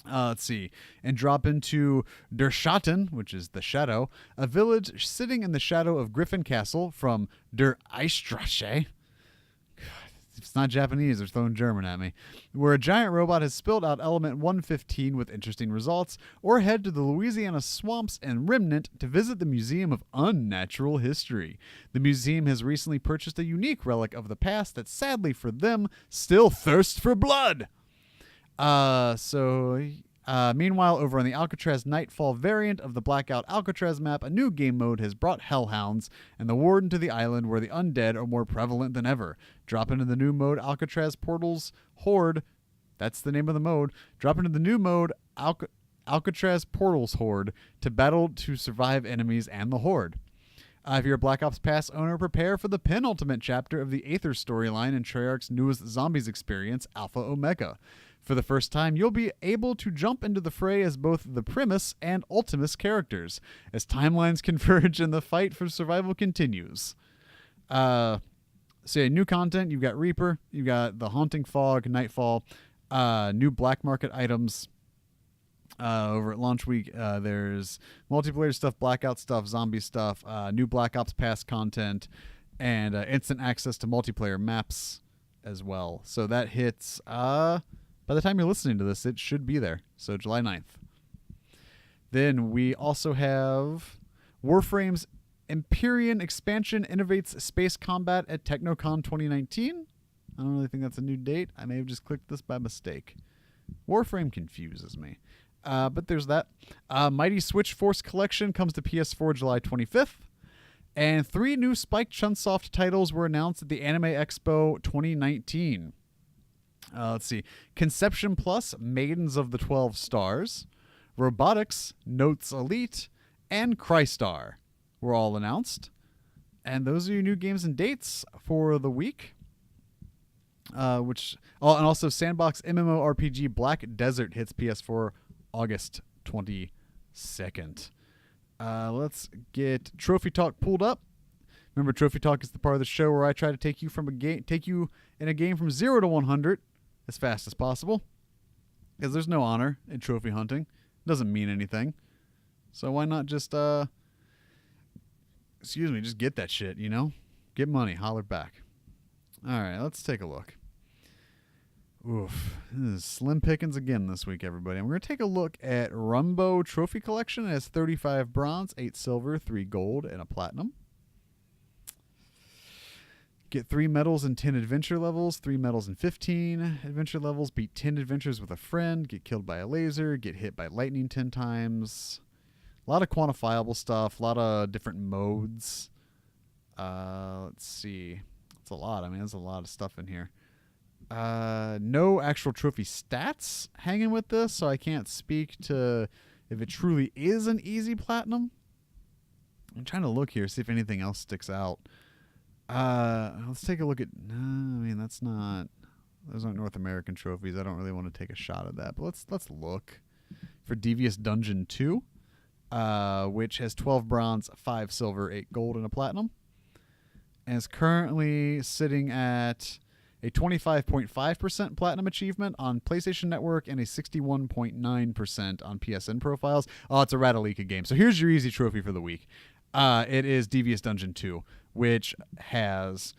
Let's see. And drop into Der Schatten, which is the shadow, a village sitting in the shadow of Griffin Castle from Der Eistrasse. If it's not Japanese, they're throwing German at me. Where a giant robot has spilled out element 115 with interesting results, or head to the Louisiana swamps and Remnant to visit the Museum of Unnatural History. The museum has recently purchased a unique relic of the past that, sadly for them, still thirsts for blood. Meanwhile, over on the Alcatraz Nightfall variant of the Blackout Alcatraz map, a new game mode has brought hellhounds and the warden to the island where the undead are more prevalent than ever. Drop into the new mode Alcatraz Portals Horde. That's the name of the mode. Drop into the new mode Alcatraz Portals Horde to battle to survive enemies and the Horde. If you're a Black Ops Pass owner, prepare for the penultimate chapter of the Aether storyline in Treyarch's newest Zombies experience, Alpha Omega. For the first time, you'll be able to jump into the fray as both the Primus and Ultimus characters, as timelines converge and the fight for survival continues. New content, you've got Reaper, you've got the Haunting Fog, Nightfall, new black market items. Over at launch week, there's multiplayer stuff, blackout stuff, zombie stuff, new Black Ops Pass content, and instant access to multiplayer maps as well. So that hits, by the time you're listening to this, it should be there. So July 9th. Then we also have Warframe's Empyrean expansion innovates space combat at TechnoCon 2019. I don't really think that's a new date. I may have just clicked this by mistake. Warframe confuses me. But there's that. Mighty Switch Force Collection comes to PS4 July 25th. And 3 new Spike Chunsoft titles were announced at the Anime Expo 2019. Let's see. Conception Plus, Maidens of the 12 Stars. Robotics, Notes Elite, and Crystar were all announced. And those are your new games and dates for the week. And also Sandbox MMORPG Black Desert hits PS4 August 22nd. Let's get Trophy Talk pulled up. Remember, Trophy Talk is the part of the show where I try to take you in a game from 0 to 100 as fast as possible. Because there's no honor in trophy hunting. It doesn't mean anything. So why not just just get that shit, you know? Get money, holler back. All right, let's take a look. Oof. This is slim pickings again this week, everybody. And we're going to take a look at Rumbo Trophy Collection. It has 35 bronze, 8 silver, 3 gold, and a platinum. Get 3 medals in 10 adventure levels, 3 medals in 15 adventure levels, beat 10 adventures with a friend, get killed by a laser, get hit by lightning 10 times. A lot of quantifiable stuff, a lot of different modes. Let's see. It's a lot. I mean, there's a lot of stuff in here. No actual trophy stats hanging with this, so I can't speak to if it truly is an easy platinum. I'm trying to look here, see if anything else sticks out. Let's take a look at. No, I mean that's not. Those aren't North American trophies. I don't really want to take a shot at that. But let's look for Devious Dungeon 2, which has 12 bronze, 5 silver, 8 gold, and a platinum, and is currently sitting at a 25.5% platinum achievement on PlayStation Network and a 61.9% on PSN profiles. Oh, it's a Radalika game. So here's your easy trophy for the week. It is Devious Dungeon 2, which has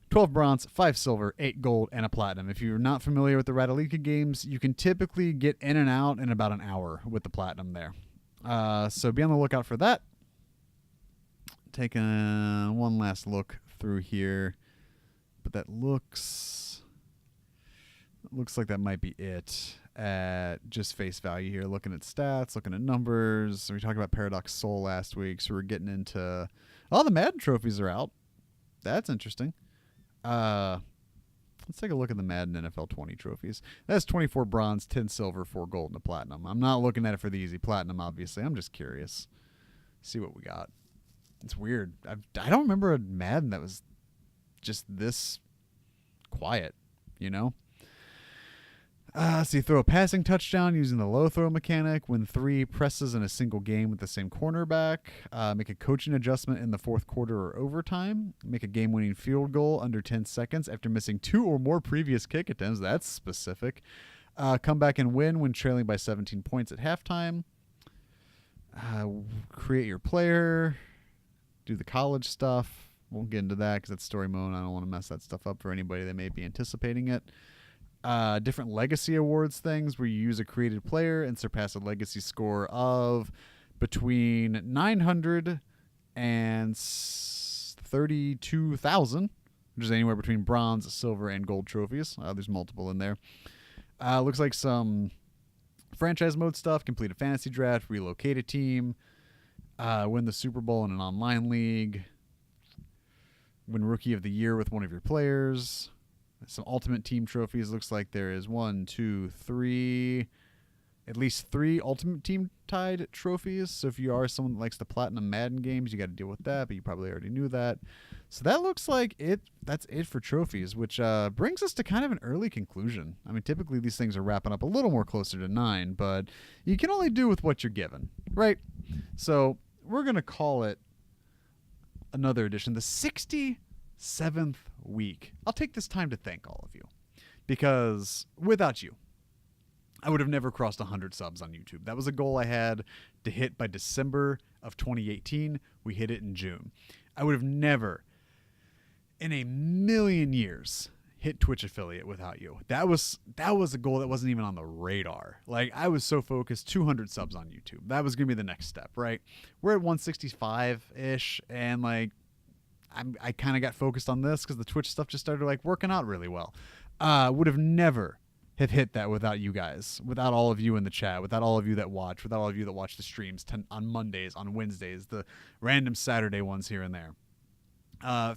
12 bronze, 5 silver, 8 gold, and a platinum. If you're not familiar with the Radalika games, you can typically get in and out in about an hour with the platinum there. So be on the lookout for that. Take one last look through here. But that looks like that might be it at just face value here. Looking at stats, looking at numbers. We talked about Paradox Soul last week, so we're getting into... Oh, the Madden trophies are out. That's interesting. Let's take a look at the Madden NFL 20 trophies. That's 24 bronze, 10 silver, 4 gold, and a platinum. I'm not looking at it for the easy platinum, obviously. I'm just curious. See what we got. It's weird. I don't remember a Madden that was just this quiet, you know? So you throw a passing touchdown using the low throw mechanic, win 3 presses in a single game with the same cornerback, make a coaching adjustment in the fourth quarter or overtime, make a game-winning field goal under 10 seconds after missing 2 or more previous kick attempts. That's specific. Come back and win when trailing by 17 points at halftime. Create your player. Do the college stuff. Won't get into that because that's story mode. I don't want to mess that stuff up for anybody that may be anticipating it. Different legacy awards things where you use a created player and surpass a legacy score of between 900 and 32,000, which is anywhere between bronze, silver, and gold trophies. There's multiple in there. Looks like some franchise mode stuff. Complete a fantasy draft, relocate a team, win the Super Bowl in an online league, win Rookie of the Year with one of your players. Some Ultimate Team trophies. Looks like there is 1, 2, 3, at least 3 Ultimate Team tied trophies. So if you are someone that likes the Platinum Madden games, you got to deal with that, but you probably already knew that. So that looks like it. That's it for trophies, which brings us to kind of an early conclusion. I mean, typically these things are wrapping up a little more closer to 9, but you can only do with what you're given, right? So we're going to call it another edition, the 67th week. I'll take this time to thank all of you, because without you, I would have never crossed 100 subs on YouTube. That was a goal I had to hit by December of 2018. We hit it in June. I would have never in a million years hit Twitch affiliate without you. That was a goal that wasn't even on the radar. Like, I was so focused, 200 subs on YouTube. That was going to be the next step, right? We're at 165-ish, and like, I kind of got focused on this because the Twitch stuff just started like working out really well. Would have never have hit that without you guys, without all of you in the chat, without all of you that watch, without all of you that watch the streams on Mondays, on Wednesdays, the random Saturday ones here and there.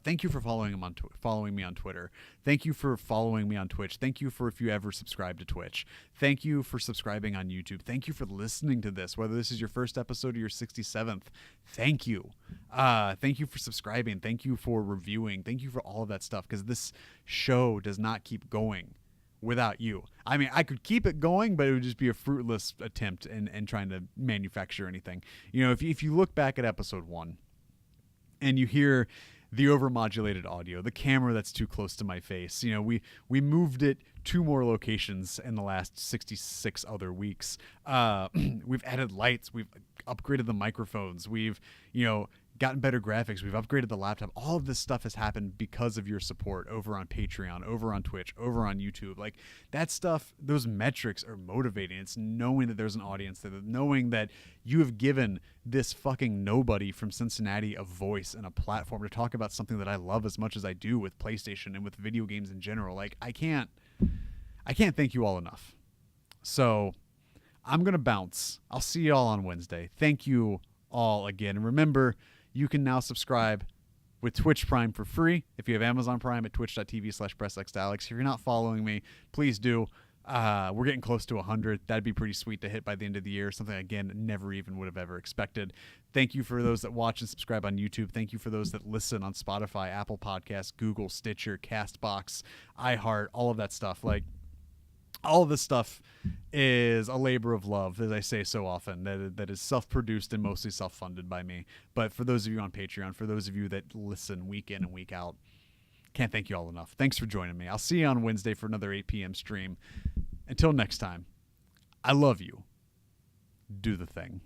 Thank you for following me on Twitter. Thank you for following me on Twitch. Thank you for if you ever subscribe to Twitch. Thank you for subscribing on YouTube. Thank you for listening to this, whether this is your first episode or your 67th. Thank you. Thank you for subscribing. Thank you for reviewing. Thank you for all of that stuff, because this show does not keep going without you. I mean, I could keep it going, but it would just be a fruitless attempt in trying to manufacture anything. You know, if you look back at episode 1 and you hear the overmodulated audio, the camera that's too close to my face. You know, we moved it 2 more locations in the last 66 other weeks. We've added lights. We've upgraded the microphones. We've, gotten better graphics. We've upgraded the laptop. All of this stuff has happened because of your support over on Patreon, over on Twitch, over on YouTube. Like, that stuff, those metrics are motivating. It's knowing that there's an audience there, knowing that you have given this fucking nobody from Cincinnati a voice and a platform to talk about something that I love as much as I do with PlayStation and with video games in general. Like, I can't thank you all enough. So I'm going to bounce. I'll see you all on Wednesday. Thank you all again. And remember, you can now subscribe with Twitch Prime for free if you have Amazon Prime at twitch.tv/PressXAlex. If you're not following me, please do. We're getting close to 100. That'd be pretty sweet to hit by the end of the year. Something, again, never even would have ever expected. Thank you for those that watch and subscribe on YouTube. Thank you for those that listen on Spotify, Apple Podcasts, Google, Stitcher, CastBox, iHeart, all of that stuff. Like, all of this stuff is a labor of love, as I say so often, that is self-produced and mostly self-funded by me. But for those of you on Patreon, for those of you that listen week in and week out, can't thank you all enough. Thanks for joining me. I'll see you on Wednesday for another 8 p.m. stream. Until next time, I love you. Do the thing.